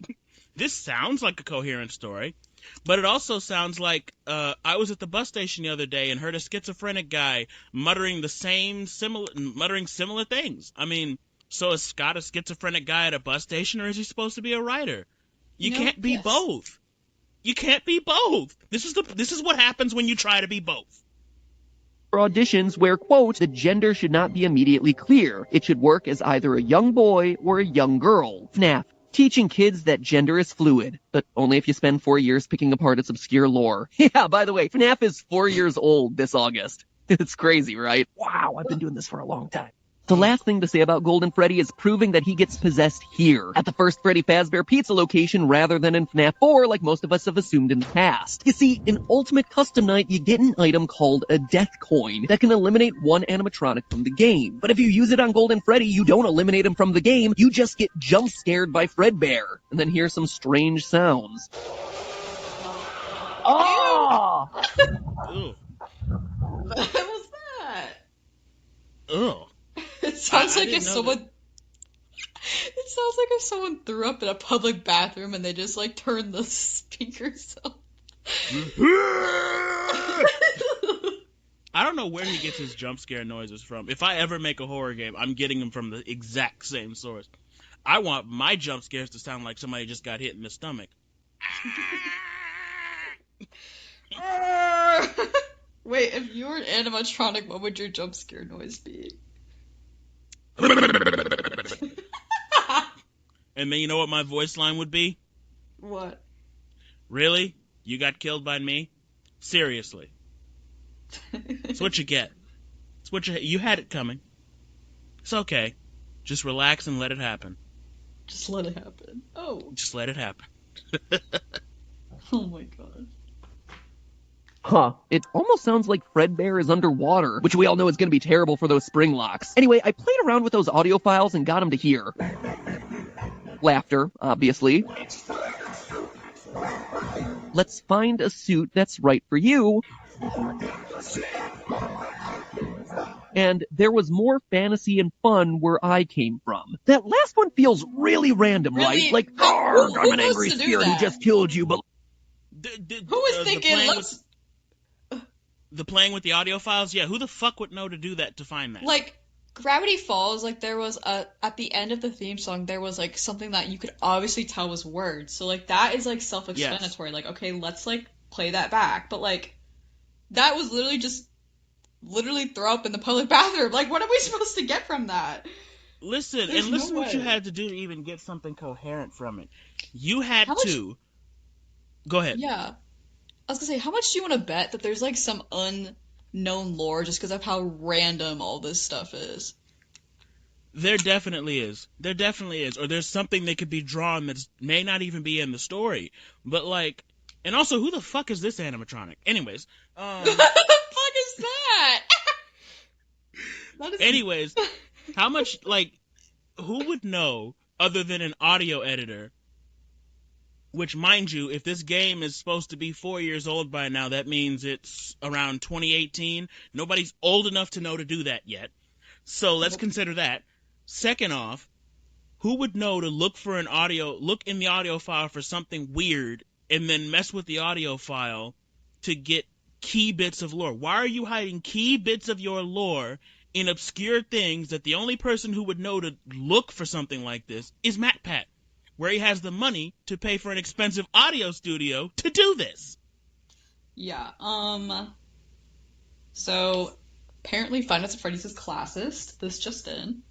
this sounds like a coherent story, but it also sounds like I was at the bus station the other day and heard a schizophrenic guy muttering similar things. I mean, so is Scott a schizophrenic guy at a bus station, or is he supposed to be a writer? You No, can't be yes. both. You can't be both. This is what happens when you try to be both. Auditions where, quote, the gender should not be immediately clear. It should work as either a young boy or a young girl. FNAF, teaching kids that gender is fluid, but only if you spend 4 years picking apart its obscure lore. Yeah, by the way, FNAF is 4 years old this August. It's crazy, right? Wow, I've been doing this for a long time. The last thing to say about Golden Freddy is proving that he gets possessed here, at the first Freddy Fazbear Pizza location rather than in FNAF 4 like most of us have assumed in the past. You see, in Ultimate Custom Night, you get an item called a Death Coin that can eliminate one animatronic from the game. But if you use it on Golden Freddy, you don't eliminate him from the game, you just get jump scared by Fredbear, and then hear some strange sounds. Oh! Ugh. What was that? Ugh. It sounds I like if didn't know someone. It sounds like if someone threw up in a public bathroom and they just like turned the speakers up. I don't know where he gets his jump scare noises from. If I ever make a horror game, I'm getting them from the exact same source. I want my jump scares to sound like somebody just got hit in the stomach. Wait, if you were an animatronic, what would your jump scare noise be? And then you know what my voice line would be? What? Really? You got killed by me? Seriously. It's what you get. It's what you had it coming. It's okay. Just relax and let it happen. Just let it happen. Oh. Just let it happen. Oh my god. Huh. It almost sounds like Fredbear is underwater, which we all know is going to be terrible for those spring locks. Anyway, I played around with those audio files and got him to hear. Laughter, obviously. Let's find a suit that's right for you. And there was more fantasy and fun where I came from. That last one feels really random, Really? right? Like, Who I'm an wants angry to do spirit who that? just killed you, but Who was thinking, let's... The playing with the audio files? Yeah, who the fuck would know to do that to find that? Like, Gravity Falls, like, there was at the end of the theme song, there was, like, something that you could obviously tell was words. So, like, that is, like, self-explanatory. Yes. Like, okay, let's, like, play that back. But, like, that was literally throw up in the public bathroom. Like, what are we supposed to get from that? Listen, There's and listen no what you way. had to do to even get something coherent from it. You had How much- to... Go ahead. Yeah. I was gonna say, how much do you want to bet that there's, like, some unknown lore just because of how random all this stuff is? There definitely is. There definitely is. Or there's something that could be drawn that may not even be in the story. But, like... And also, who the fuck is this animatronic? Anyways. What the fuck is that? Anyways, how much, like... Who would know, other than an audio editor... Which, mind you, if this game is supposed to be 4 years old by now, that means it's around 2018. Nobody's old enough to know to do that yet. So let's consider that. Second off, who would know to look in the audio file for something weird and then mess with the audio file to get key bits of lore? Why are you hiding key bits of your lore in obscure things that the only person who would know to look for something like this is MatPat? Where he has the money to pay for an expensive audio studio to do this. Yeah, so, apparently Five Nights at Freddy's is classist. This just in.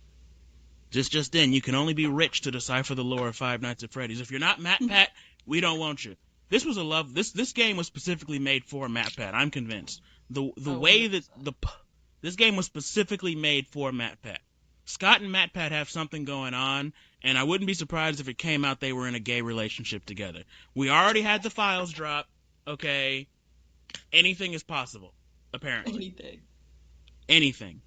Just in, you can only be rich to decipher the lore of Five Nights at Freddy's. If you're not MatPat, we don't want you. This game was specifically made for MatPat, I'm convinced. This game was specifically made for MatPat. Scott and MatPat have something going on, and I wouldn't be surprised if it came out they were in a gay relationship together. We already had the files drop, okay? Anything is possible, apparently. Anything.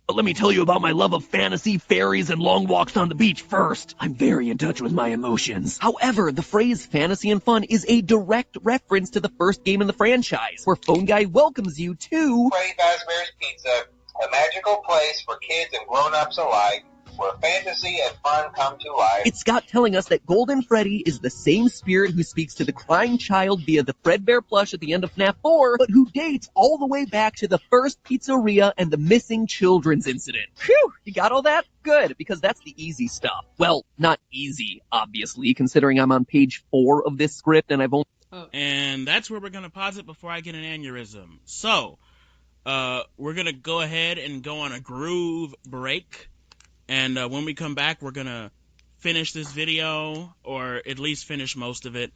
But let me tell you about my love of fantasy, fairies, and long walks on the beach first. I'm very in touch with my emotions. However, the phrase fantasy and fun is a direct reference to the first game in the franchise, where Phone Guy welcomes you to Freddy Fazbear's Pizza, a magical place for kids and grown-ups alike, where fantasy and fun come to life. It's Scott telling us that Golden Freddy is the same spirit who speaks to the crying child via the Fredbear plush at the end of FNAF 4, but who dates all the way back to the first pizzeria and the missing children's incident. Phew, you got all that? Good, because that's the easy stuff. Well, not easy, obviously, considering I'm on page 4 of this script and I've only... And that's where we're going to pause it before I get an aneurysm. So, we're going to go ahead and go on a groove break. And when we come back, we're going to finish this video, or at least finish most of it,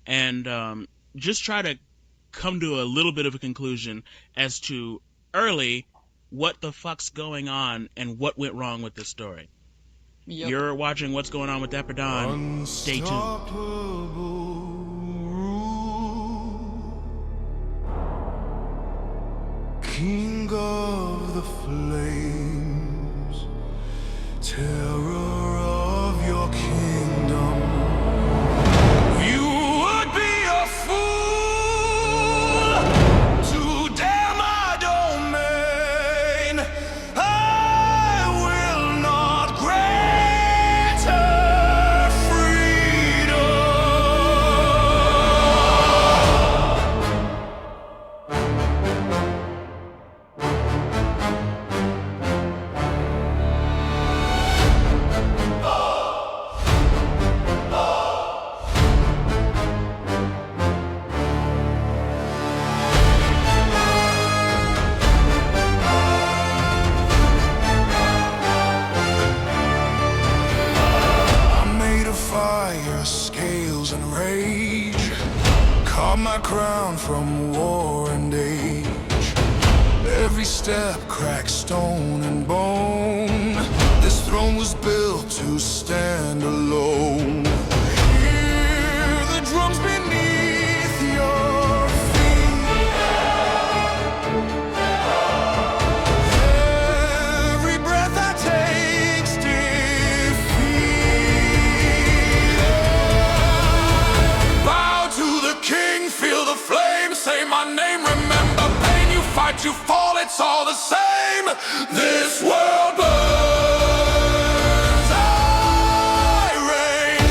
and just try to come to a little bit of a conclusion as to early what the fuck's going on and what went wrong with this story. Yep. You're watching What's Going On with Dapper Don. Stay tuned. King of the flames, terror of your kingdom. You would be a fool to dare my domain. I will not grant her freedom. I'm made of fire, scales and rage. Carve my crown from war and age. Every step cracks stone and bone. This throne was built to stand alone. Hear the drums beneath your feet. Every breath I take's defeat. Bow to the king, feel the flame, say my name, remember pain. You fight, you fall, it's all the same. This world burns, I reign.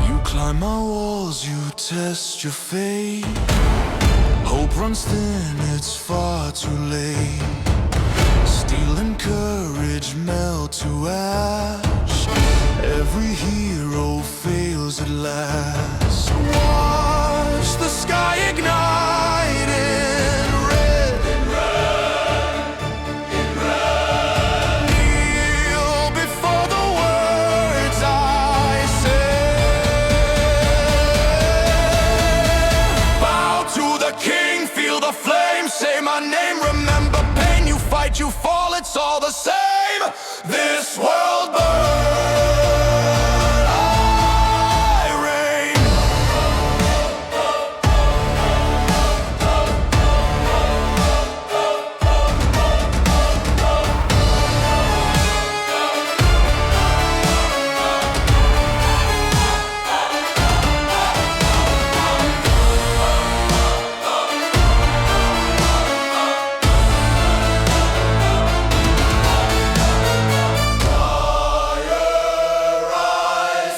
You climb my walls, you test your fate. Hope runs thin, it's far too late. Steel and courage melt to ash. Every hero fails at last. Watch the sky ignite in red. Kneel before the words I say. Bow to the king, feel the flame, say my name, remember pain. You fight, you fall, it's all the same. This world burns, I reign.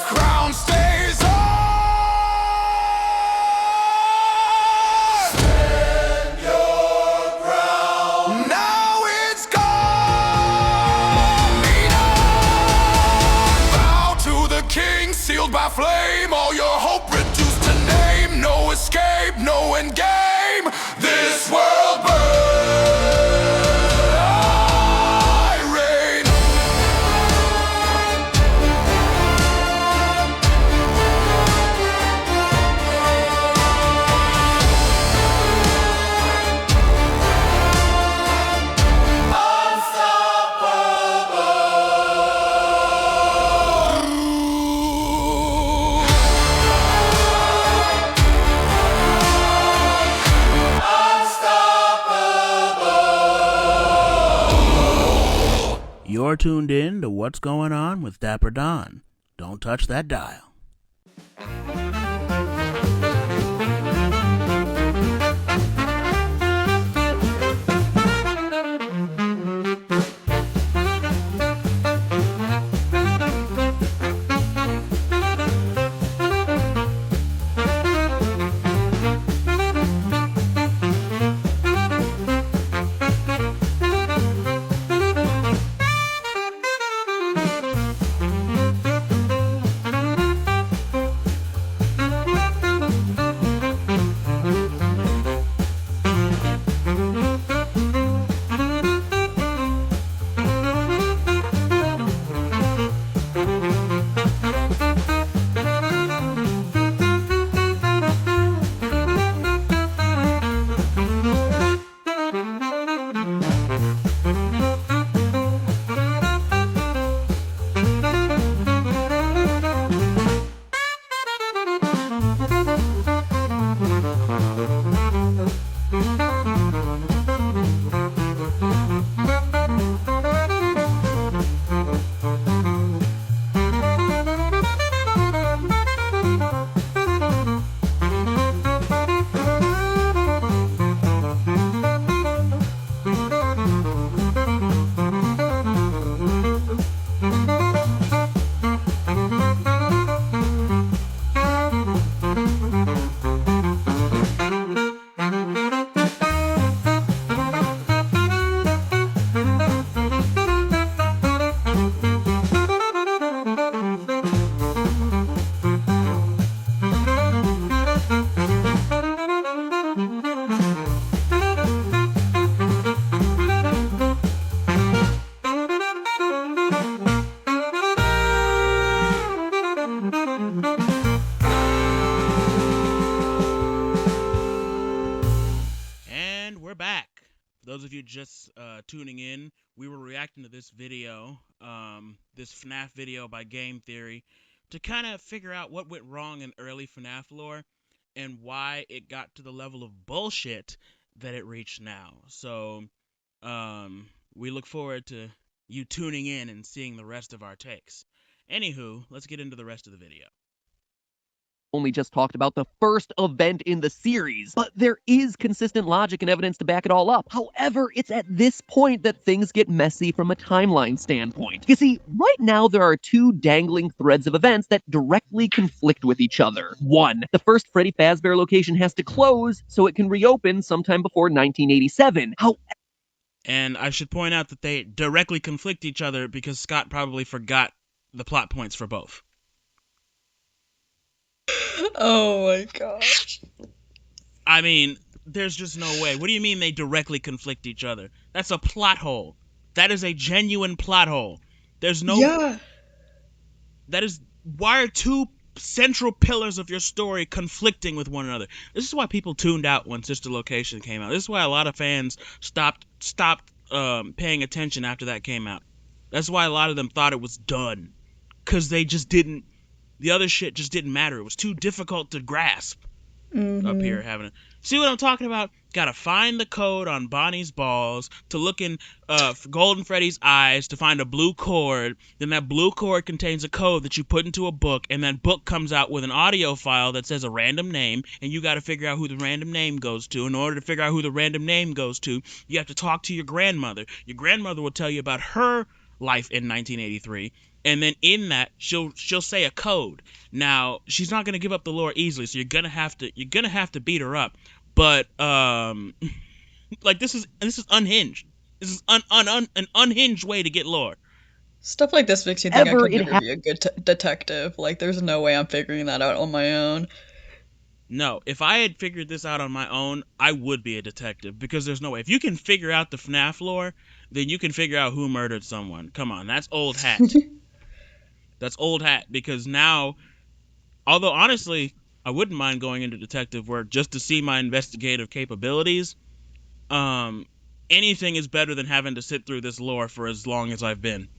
Crown stays on. Stand your ground. Now it's gone. Lean on. Bow to the king, sealed by flame. All your hope reduced to name. No escape, no end game. This world burns, I reign. I You're tuned in to What's Going On with Dapper Don. Don't touch that dial. Those of you just tuning in, we were reacting to this video, this FNAF video by Game Theory, to kind of figure out what went wrong in early FNAF lore and why it got to the level of bullshit that it reached now. So we look forward to you tuning in and seeing the rest of our takes. Anywho, let's get into the rest of the video. Only just talked about the first event in the series, but there is consistent logic and evidence to back it all up. However, it's at this point that things get messy from a timeline standpoint. You see, right now there are two dangling threads of events that directly conflict with each other. One, the first Freddy Fazbear location has to close so it can reopen sometime before 1987. And I should point out that they directly conflict each other because Scott probably forgot the plot points for both. Oh my gosh. I mean, there's just no way. What do you mean they directly conflict each other? That's a plot hole. That is a genuine plot hole. There's no... Yeah. That is... Why are two central pillars of your story conflicting with one another? This is why people tuned out when Sister Location came out. This is why a lot of fans stopped paying attention after that came out. That's why a lot of them thought it was done. Because they just didn't... The other shit just didn't matter. It was too difficult to grasp up here having it. See what I'm talking about? Gotta find the code on Bonnie's balls, to look in Golden Freddy's eyes, to find a blue cord. Then that blue cord contains a code that you put into a book, and that book comes out with an audio file that says a random name, and you gotta figure out who the random name goes to. In order to figure out who the random name goes to, you have to talk to your grandmother. Your grandmother will tell you about her life in 1983. And then in that, she'll say a code. Now, she's not gonna give up the lore easily, so you're gonna have to beat her up. But like this is unhinged. This is an unhinged way to get lore. Stuff like this makes you think I could never be a good detective. Like, there's no way I'm figuring that out on my own. No, if I had figured this out on my own, I would be a detective, because there's no way. If you can figure out the FNAF lore, then you can figure out who murdered someone. Come on, that's old hat. That's old hat, because now, although honestly, I wouldn't mind going into detective work just to see my investigative capabilities. Anything is better than having to sit through this lore for as long as I've been.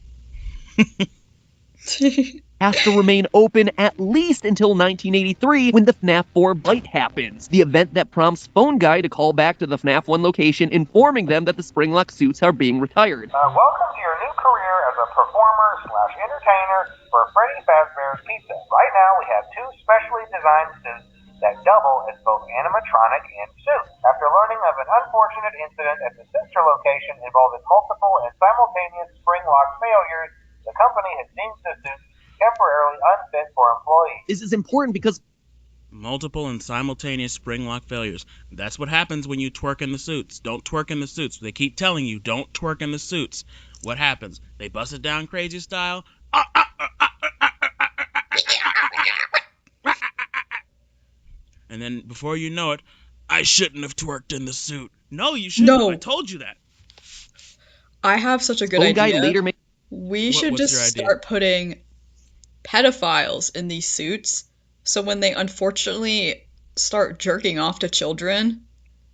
Has to remain open at least until 1983, when the FNAF 4 bite happens, the event that prompts Phone Guy to call back to the FNAF 1 location, informing them that the Springlock suits are being retired. Welcome to your new career as a performer/entertainer for Freddy Fazbear's Pizza. Right now, we have two specially designed suits that double as both animatronic and suit. After learning of an unfortunate incident at the sister location involving multiple and simultaneous spring lock failures, the company has deemed the suits temporarily unfit for employees. This is important because Multiple and simultaneous spring lock failures. That's what happens when you twerk in the suits. Don't twerk in the suits. They keep telling you, don't twerk in the suits. What happens? They bust it down crazy style. And then before you know it, I shouldn't have twerked in the suit. No, you shouldn't. No. I told you that. I have such a good Phone guy idea. later We should what's just your idea? start putting pedophiles in these suits, so when they unfortunately start jerking off to children,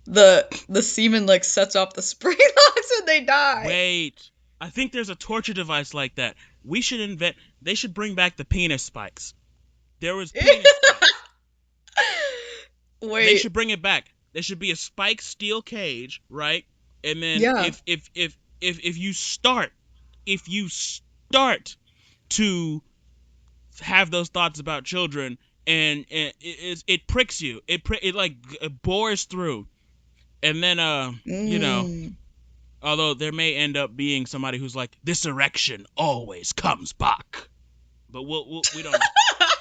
the semen like sets off the spring locks and they die. Wait. I think there's a torture device like that. We should invent. They should bring back the penis spikes. There was penis spikes. They Wait, should bring it back. There should be a spiked steel cage, right? And then Yeah. if you start to have those thoughts about children, and it pricks you, it bores through, and then although there may end up being somebody who's like, this erection always comes back, but we don't know.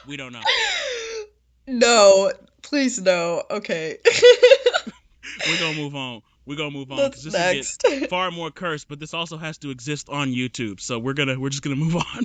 We don't know. No, please no. Okay. We're gonna move on. That's This next. will get far more cursed, but this also has to exist on YouTube. So we're just gonna move on.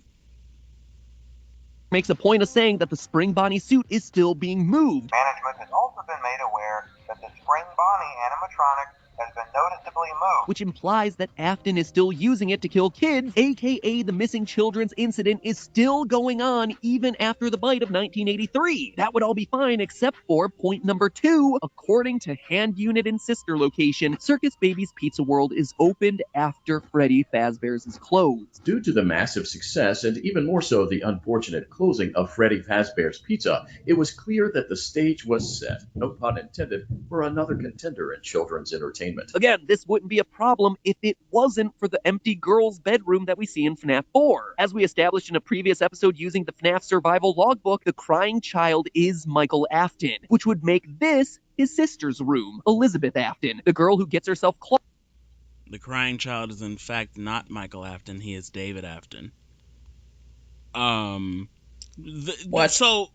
makes a point of saying that the Spring Bonnie suit is still being moved. Management has also been made aware that the Spring Bonnie animatronic has been noticeably moved. Which implies that Afton is still using it to kill kids, aka the missing children's incident is still going on even after the bite of 1983. That would all be fine except for point number 2. According to Hand Unit and Sister Location, Circus Baby's Pizza World is opened after Freddy Fazbear's is closed. Due to the massive success, and even more so the unfortunate closing of Freddy Fazbear's Pizza, it was clear that the stage was set, no pun intended, for another contender in children's entertainment. Again, this wouldn't be a problem if it wasn't for the empty girl's bedroom that we see in FNAF 4. As we established in a previous episode using the FNAF survival logbook, the crying child is Michael Afton, which would make this his sister's room, Elizabeth Afton, the girl who gets herself clocked. The crying child is in fact not Michael Afton. He is David Afton. What? So,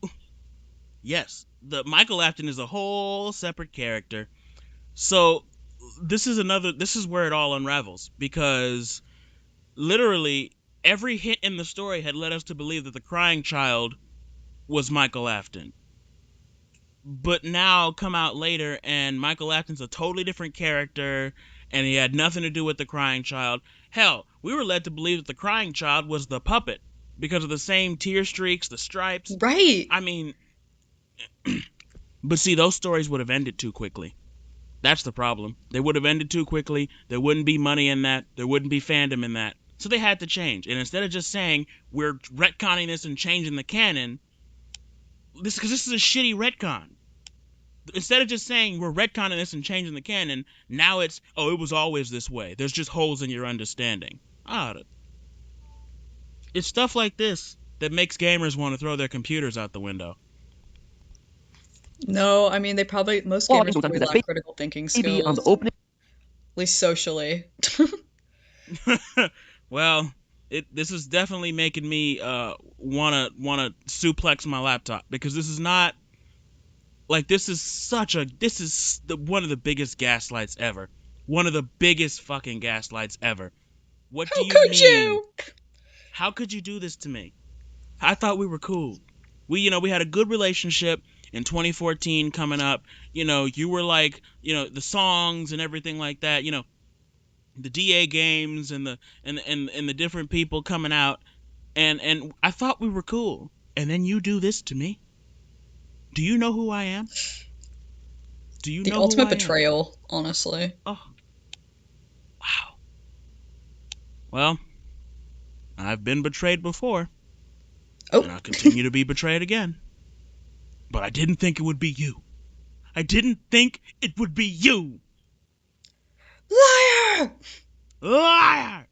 yes, the Michael Afton is a whole separate character. So this is where it all unravels, because literally every hint in the story had led us to believe that the crying child was Michael Afton. But now come out later and Michael Afton's a totally different character and he had nothing to do with the crying child. Hell, we were led to believe that the crying child was the puppet because of the same tear streaks, the stripes. Right. I mean, but see, those stories would have ended too quickly. That's the problem. They would have ended too quickly. There wouldn't be money in that. There wouldn't be fandom in that. So they had to change. And instead of just saying, we're retconning this and changing the canon, because this is a shitty retcon. Instead of just saying, we're retconning this and changing the canon, now it's, oh, it was always this way. There's just holes in your understanding. It's stuff like this that makes gamers want to throw their computers out the window. No, I mean, most gamers probably lack critical thinking skills. On the opening. At least socially. Well, this is definitely making me wanna suplex my laptop, because this is not like this is one of the biggest gaslights ever. One of the biggest fucking gaslights ever. What do you mean? You? How could you do this to me? I thought we were cool. We had a good relationship. In 2014 coming up, you were like, the songs and everything like that, the DA games and the different people coming out, and I thought we were cool. And then you do this to me. Do you know who I am? Do you know the ultimate who I am? betrayal, honestly. Oh. Wow. Well, I've been betrayed before. Oh. And I'll continue to be betrayed again. But I didn't think it would be you. I didn't think it would be you. Liar! Liar!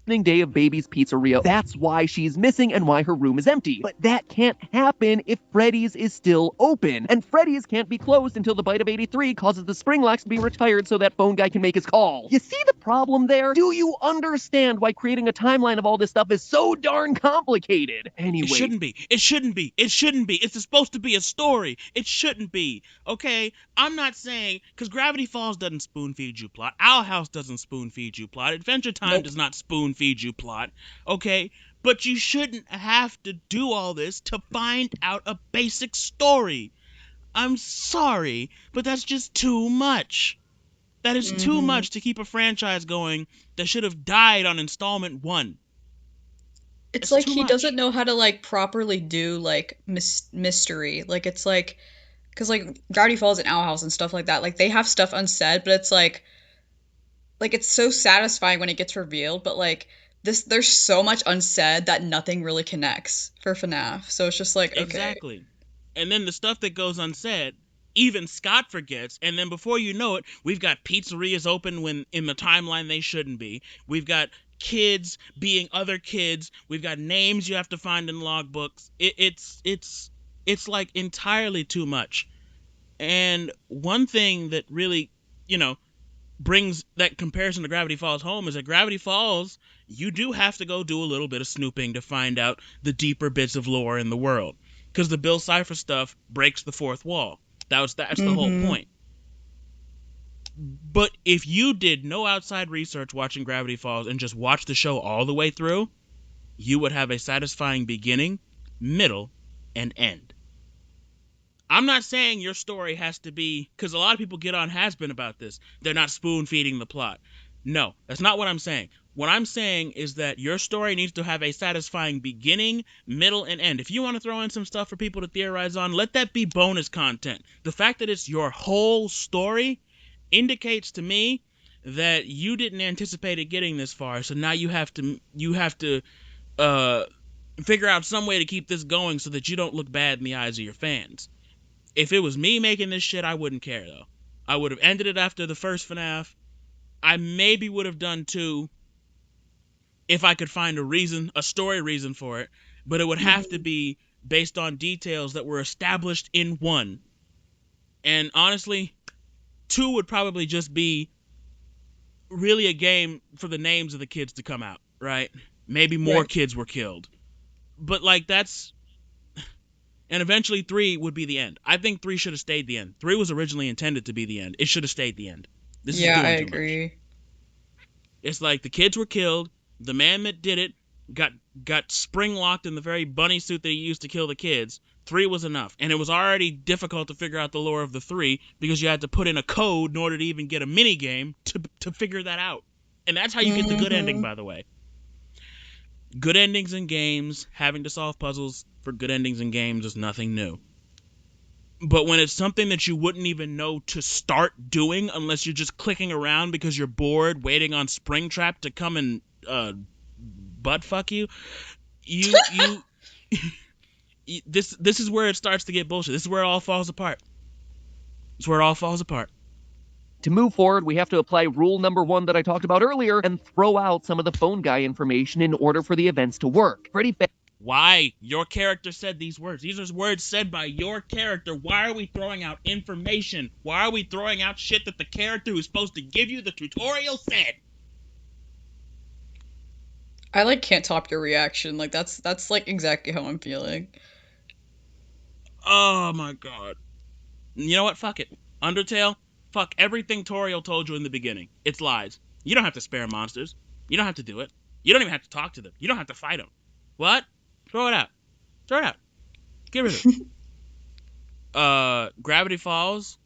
day of Baby's Pizzeria. That's why she's missing and why her room is empty. But that can't happen if Freddy's is still open. And Freddy's can't be closed until the bite of 83 causes the spring locks to be retired so that phone guy can make his call. You see the problem there? Do you understand why creating a timeline of all this stuff is so darn complicated? Anyway. It shouldn't be. It shouldn't be. It shouldn't be. It's supposed to be a story. It shouldn't be. Okay? I'm not saying, because Gravity Falls doesn't spoon feed you plot. Owl House doesn't spoon feed you plot. Adventure Time does not spoon feed you plot. Okay? But you shouldn't have to do all this to find out a basic story. I'm sorry, but that's just too much. That is too much to keep a franchise going that should have died on installment 1. It's like he doesn't know how to, like, properly do, like, mystery. Like, it's like, because, like, Gravity Falls and Owl House and stuff like that, like, they have stuff unsaid, but it's like, it's so satisfying when it gets revealed, but, like, there's so much unsaid that nothing really connects for FNAF. So it's just like, okay. Exactly. And then the stuff that goes unsaid, even Scott forgets, and then before you know it, we've got pizzerias open when in the timeline they shouldn't be. We've got kids being other kids. We've got names you have to find in logbooks. It's like entirely too much. And one thing that really, brings that comparison to Gravity Falls home is that Gravity Falls, you do have to go do a little bit of snooping to find out the deeper bits of lore in the world. Because the Bill Cipher stuff breaks the fourth wall. That's the whole point. But if you did no outside research watching Gravity Falls and just watched the show all the way through, you would have a satisfying beginning, middle, and end. I'm not saying your story has to be, because a lot of people get on has-been about this, they're not spoon-feeding the plot. No, that's not what I'm saying. What I'm saying is that your story needs to have a satisfying beginning, middle, and end. If you want to throw in some stuff for people to theorize on, let that be bonus content. The fact that it's your whole story indicates to me that you didn't anticipate it getting this far, so now you have to figure out some way to keep this going so that you don't look bad in the eyes of your fans. If it was me making this shit, I wouldn't care, though. I would have ended it after the first FNAF. I maybe would have done 2 if I could find a story reason for it, but it would have to be based on details that were established in 1. And honestly, 2 would probably just be really a game for the names of the kids to come out, right? Maybe more kids were killed. But, like, that's... And eventually 3 would be the end. I think 3 should have stayed the end. 3 was originally intended to be the end. It should have stayed the end. This is doing I too agree. Much. It's like the kids were killed. The man that did it got spring locked in the very bunny suit that he used to kill the kids. 3 was enough. And it was already difficult to figure out the lore of the 3 because you had to put in a code in order to even get a mini game to figure that out. And that's how you get the good ending, by the way. Good endings in games, having to solve puzzles for good endings in games is nothing new. But when it's something that you wouldn't even know to start doing unless you're just clicking around because you're bored waiting on Springtrap to come and butt fuck you, this is where it starts to get bullshit. This is where it all falls apart. It's where it all falls apart. To move forward, we have to apply rule number 1 that I talked about earlier and throw out some of the phone guy information in order for the events to work. Why? Your character said these words. These are words said by your character. Why are we throwing out information? Why are we throwing out shit that the character who's supposed to give you the tutorial said? I can't top your reaction. That's exactly how I'm feeling. Oh my god. You know what? Fuck it. Undertale, fuck everything Toriel told you in the beginning. It's lies. You don't have to spare monsters. You don't have to do it. You don't even have to talk to them. You don't have to fight them. What? Throw it out. Throw it out. Get rid of it. Gravity Falls.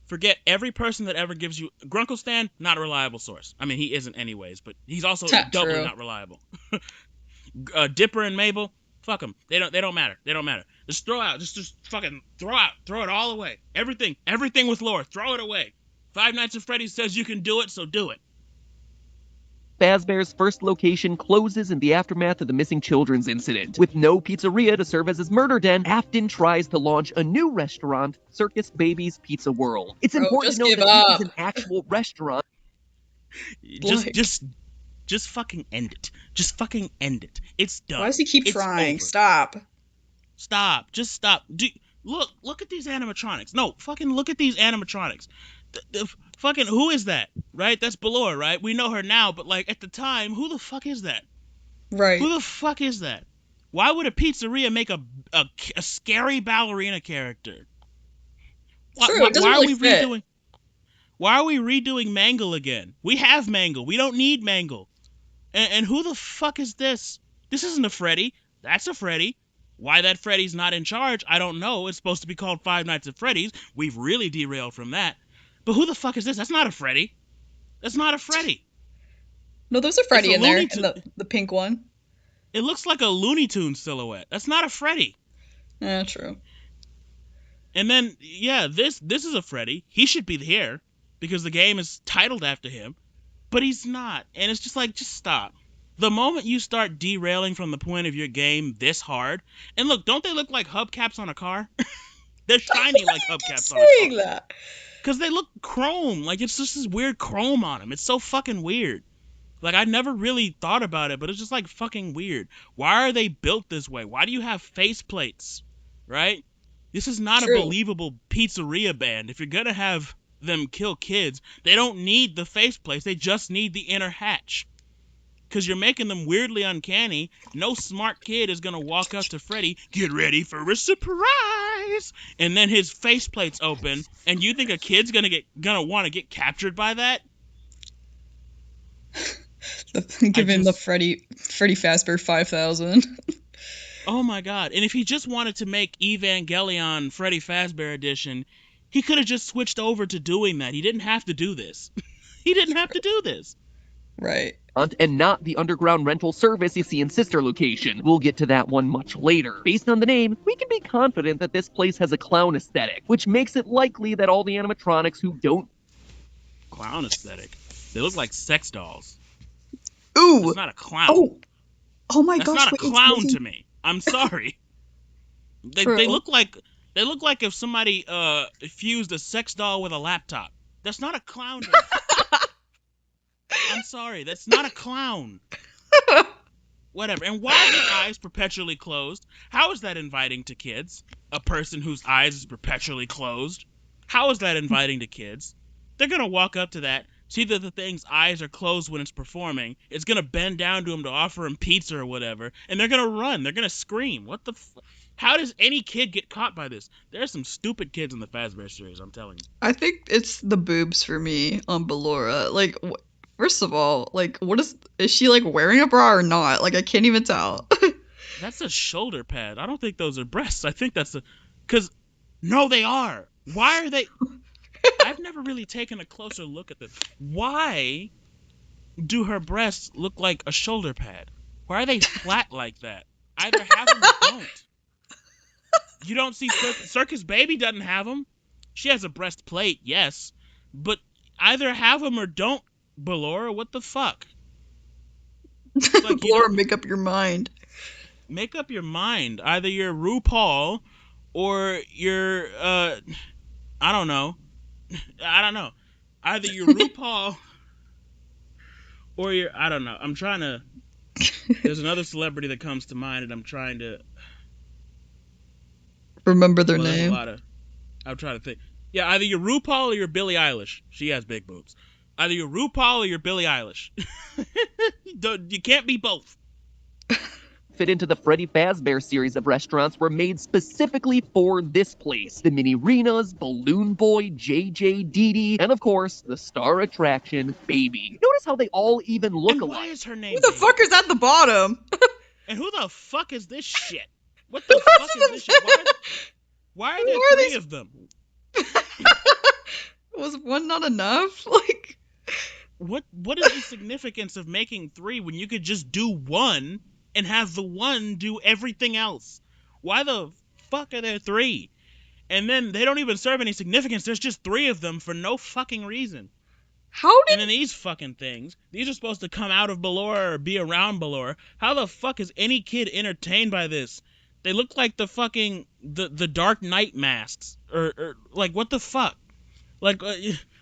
Forget every person that ever gives you... Grunkle Stan, not a reliable source. I mean, he isn't anyways, but he's also doubly not reliable. Dipper and Mabel, fuck them. They don't matter. They don't matter. Just throw out. Just fucking throw out. Throw it all away. Everything with lore. Throw it away. Five Nights at Freddy's says you can do it, so do it. Fazbear's first location closes in the aftermath of the missing children's incident. With no pizzeria to serve as his murder den, Afton tries to launch a new restaurant, Circus Baby's Pizza World. It's important to know that it is an actual restaurant. Just Just fucking end it. Just fucking end it. It's done. Why does he keep It's trying? over. Stop. Stop. Just stop. Look at these animatronics. No, fucking look at these animatronics. Fucking, who is that? Right? That's Ballora, right? We know her now, but like at the time, who the fuck is that? Right. Who the fuck is that? Why would a pizzeria make a scary ballerina character? True, it doesn't really fit. Why are we redoing Mangle again? We have Mangle. We don't need Mangle. And who the fuck is this? This isn't a Freddy. That's a Freddy. Why that Freddy's not in charge, I don't know. It's supposed to be called Five Nights at Freddy's. We've really derailed from that. But who the fuck is this? That's not a Freddy. That's not a Freddy. No, there's a Freddy in there, the pink one. It looks like a Looney Tunes silhouette. That's not a Freddy. Yeah, true. And then, yeah, this is a Freddy. He should be here because the game is titled after him. But he's not. And it's just like, just stop. The moment you start derailing from the point of your game this hard, and look, don't they look like hubcaps on a car? They're shiny like hubcaps on a car. That? Because they look chrome. Like, it's just this weird chrome on them. It's so fucking weird. Like, I never really thought about it, but it's just, like, fucking weird. Why are they built this way? Why do you have faceplates? Right? This is not True. a believable pizzeria band. If you're gonna have them kill kids, they don't need the faceplates. They just need the inner hatch. Because you're making them weirdly uncanny. No smart kid is gonna walk up to Freddy, get ready for a surprise, and then his faceplate's open, and you think a kid's gonna want to get captured by that? Give him the Freddy Fazbear 5000. Oh my god. And if he just wanted to make Evangelion Freddy Fazbear Edition, he could have just switched over to doing that. He didn't have to do this. He didn't have to do this. Right. And not the underground rental service you see in Sister Location. We'll get to that one much later. Based on the name, we can be confident that this place has a clown aesthetic, which makes it likely that all the animatronics who don't... Clown aesthetic? They look like sex dolls. Ooh! It's not a clown. Oh my That's gosh. not a clown to me. I'm sorry. They look like if somebody fused a sex doll with a laptop. That's not a clown to me. I'm sorry, that's not a clown. Whatever. And why are their eyes perpetually closed? How is that inviting to kids? A person whose eyes is perpetually closed? How is that inviting to kids? They're gonna walk up to that, see that the thing's eyes are closed when it's performing. It's gonna bend down to him to offer him pizza or whatever, and they're gonna run. They're gonna scream. What the How does any kid get caught by this? There's some stupid kids in the Fazbear series, I'm telling you. I think it's the boobs for me on Ballora. Like, first of all, like, is she, like, wearing a bra or not? Like, I can't even tell. That's a shoulder pad. I don't think those are breasts. I think that's no, they are. Why are they... I've never really taken a closer look at this. Why do her breasts look like a shoulder pad? Why are they flat like that? Either have them or don't. You don't see Circus Baby doesn't have them. She has a breastplate, yes, but either have them or don't. Ballora, what the fuck? Like, Ballora, make up your mind. Make up your mind. Either you're RuPaul or you're I don't know. Either you're RuPaul or you're I don't know. I'm trying to. There's another celebrity that comes to mind, and I'm trying to remember their name. I'm trying to think. Yeah, either you're RuPaul or you're Billie Eilish. She has big boobs. Either you're RuPaul or you're Billie Eilish. You can't be both. Fit into the Freddy Fazbear series of restaurants were made specifically for this place. The Mini-Renas, Balloon Boy, JJ, Dee, and of course, the star attraction, Baby. Notice how they all even look alike. Why is her name Who the fuck is at the bottom? And who the fuck is this shit? What the fuck is this shit? Why are there three of them? Was one not enough? Like, what is the significance of making three when you could just do one and have the one do everything else? Why the fuck are there three? And then they don't even serve any significance. There's just three of them for no fucking reason. And then these fucking things, these are supposed to come out of Ballora or be around Ballora. How the fuck is any kid entertained by this? They look like the fucking, the Dark Knight masks. Or like, what the fuck? Like,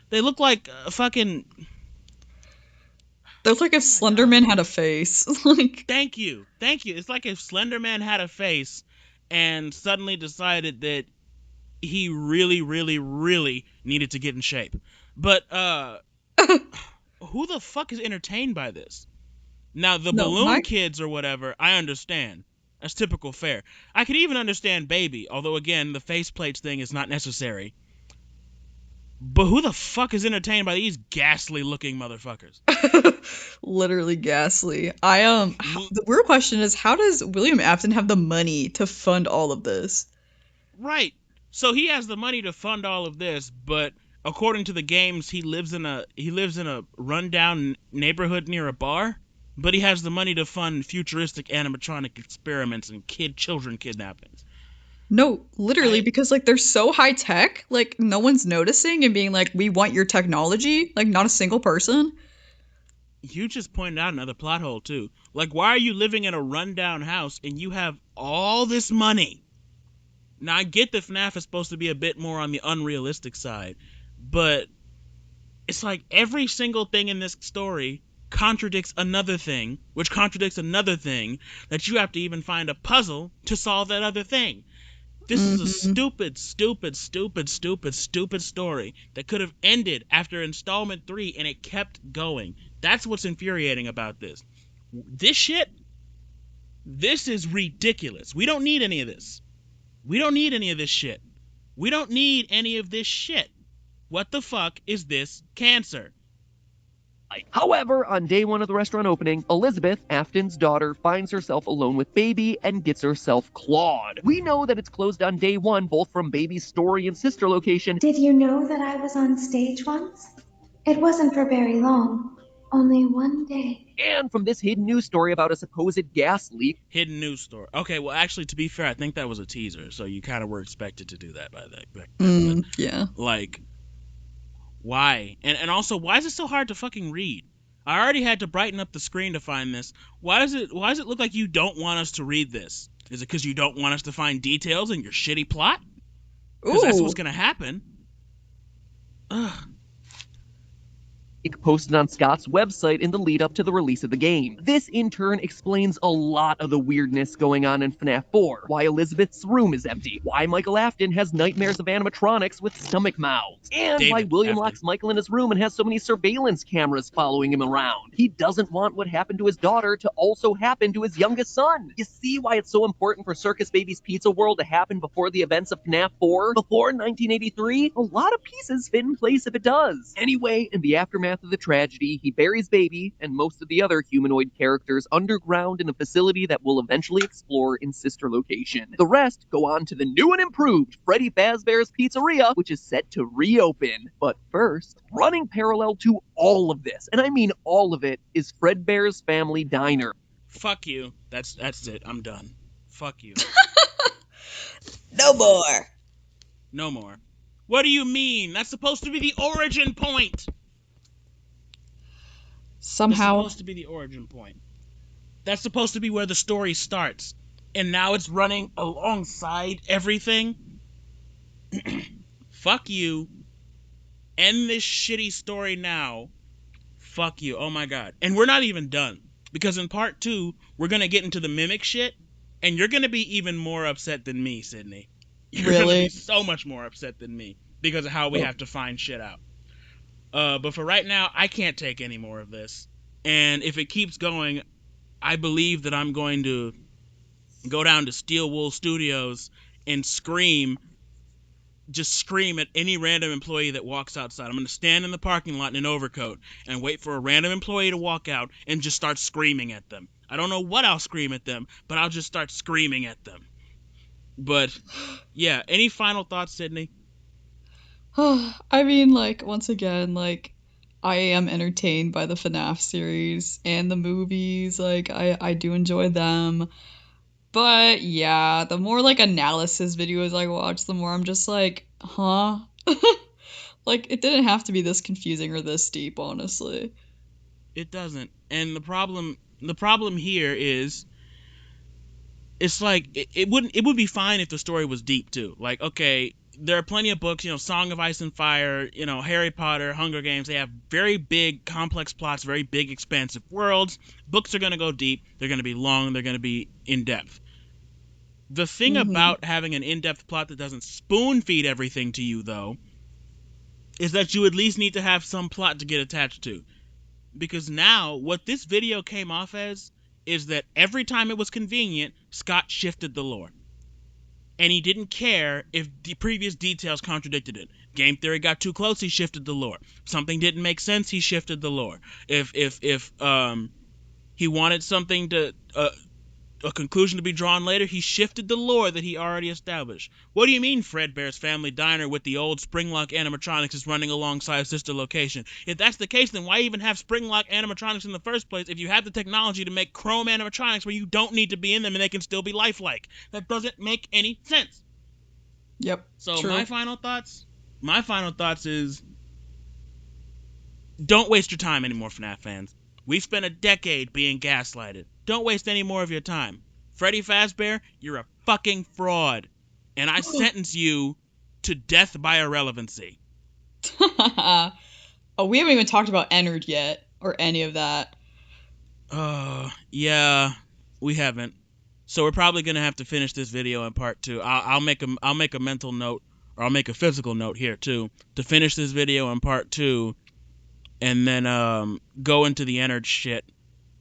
they look like fucking... That's like if Slender Man had a face. Like, Thank you. It's like if Slender Man had a face and suddenly decided that he really, really, really needed to get in shape. But who the fuck is entertained by this? Now, the balloon kids or whatever, I understand. That's typical fare. I could even understand Baby, although again, the faceplates thing is not necessary. But who the fuck is entertained by these ghastly looking motherfuckers? literally ghastly. The real question is, how does William Afton have the money to fund all of this? Right. So he has the money to fund all of this, but according to the games, he lives in a rundown neighborhood near a bar. But he has the money to fund futuristic animatronic experiments and children kidnappings. No, literally, because like they're so high tech, like no one's noticing and being like, "We want your technology." Like not a single person. You just pointed out another plot hole too. Like, why are you living in a rundown house and you have all this money? Now I get that FNAF is supposed to be a bit more on the unrealistic side, but it's like every single thing in this story contradicts another thing, which contradicts another thing, that you have to even find a puzzle to solve that other thing. This is a stupid story that could have ended after installment 3 and it kept going. That's what's infuriating about this. This shit, this is ridiculous. We don't need any of this. We don't need any of this shit. We don't need any of this shit. What the fuck is this cancer? However, on day 1 of the restaurant opening, Elizabeth, Afton's daughter, finds herself alone with Baby and gets herself clawed. We know that it's closed on day 1, both from Baby's story and sister location. Did you know that I was on stage once? It wasn't for very long. Only one day. And from this hidden news story about a supposed gas leak. Hidden news story. Okay, well, actually, to be fair, I think that was a teaser, so you kind of were expected to do that by that. Yeah. Like, why? And also, why is it so hard to fucking read? I already had to brighten up the screen to find this. Why does it look like you don't want us to read this? Is it because you don't want us to find details in your shitty plot? Because that's what's going to happen. Ugh. Posted on Scott's website in the lead up to the release of the game. This in turn explains a lot of the weirdness going on in FNAF 4. Why Elizabeth's room is empty. Why Michael Afton has nightmares of animatronics with stomach mouths. And why William locks Michael in his room and has so many surveillance cameras following him around. He doesn't want what happened to his daughter to also happen to his youngest son. You see why it's so important for Circus Baby's Pizza World to happen before the events of FNAF 4? Before 1983? A lot of pieces fit in place if it does. Anyway, in the aftermath of the tragedy, he buries Baby and most of the other humanoid characters underground in a facility that we'll eventually explore in sister location. The rest go on to the new and improved Freddy Fazbear's Pizzeria, which is set to reopen. But first, running parallel to all of this, and I mean all of it, is Fredbear's Family Diner. Fuck you. That's it. I'm done. Fuck you. No more. No more. What do you mean? That's supposed to be the origin point. Somehow. That's supposed to be the origin point. That's supposed to be where the story starts. And now it's running alongside everything. Fuck you. End this shitty story now. Fuck you. Oh my god. And we're not even done. Because in part 2, we're going to get into the mimic shit. And you're going to be even more upset than me, Sydney. You're really? Gonna be so much more upset than me. Because of how we have to find shit out. But for right now, I can't take any more of this. And if it keeps going, I believe that I'm going to go down to Steel Wool Studios and just scream at any random employee that walks outside. I'm going to stand in the parking lot in an overcoat and wait for a random employee to walk out and just start screaming at them. I don't know what I'll scream at them, but I'll just start screaming at them. But, yeah, any final thoughts, Sydney? I mean, like, once again, like, I am entertained by the FNAF series and the movies. Like, I do enjoy them. But, yeah, the more, like, analysis videos I watch, the more I'm just like, huh? Like, it didn't have to be this confusing or this deep, honestly. It doesn't. And the problem here is, it's like, it would be fine if the story was deep, too. Like, okay, there are plenty of books, Song of Ice and Fire, Harry Potter, Hunger Games. They have very big, complex plots, very big, expansive worlds. Books are going to go deep. They're going to be long. They're going to be in-depth. The thing about having an in-depth plot that doesn't spoon-feed everything to you, though, is that you at least need to have some plot to get attached to. Because now, what this video came off as is that every time it was convenient, Scott shifted the lore. And he didn't care if the previous details contradicted it. Game theory got too close, he shifted the lore. Something didn't make sense, he shifted the lore. If he wanted something to a conclusion to be drawn later, he shifted the lore that he already established. What do you mean Fredbear's Family Diner with the old Springlock animatronics is running alongside sister location? If that's the case, then why even have Springlock animatronics in the first place if you have the technology to make chrome animatronics where you don't need to be in them and they can still be lifelike? That doesn't make any sense. Yep. So true. my final thoughts is, don't waste your time anymore, FNAF fans. We've spent a decade being gaslighted. Don't waste any more of your time. Freddy Fazbear, you're a fucking fraud. And I sentence you to death by irrelevancy. Oh, we haven't even talked about Ennard yet, or any of that. Yeah, we haven't. So we're probably gonna have to finish this video in part 2. I'll make a mental note, or I'll make a physical note here too, to finish this video in part 2, and then go into the Ennard shit,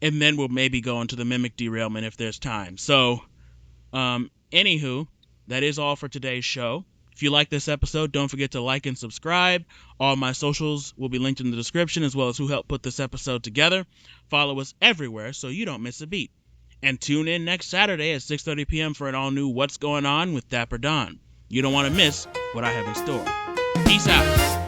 and then we'll maybe go into the Mimic derailment if there's time. So, anywho, that is all for today's show. If you like this episode, don't forget to like and subscribe. All my socials will be linked in the description, as well as who helped put this episode together. Follow us everywhere so you don't miss a beat. And tune in next Saturday at 6:30 p.m. for an all-new What's Going On with Dapper Don. You don't want to miss what I have in store. Peace out.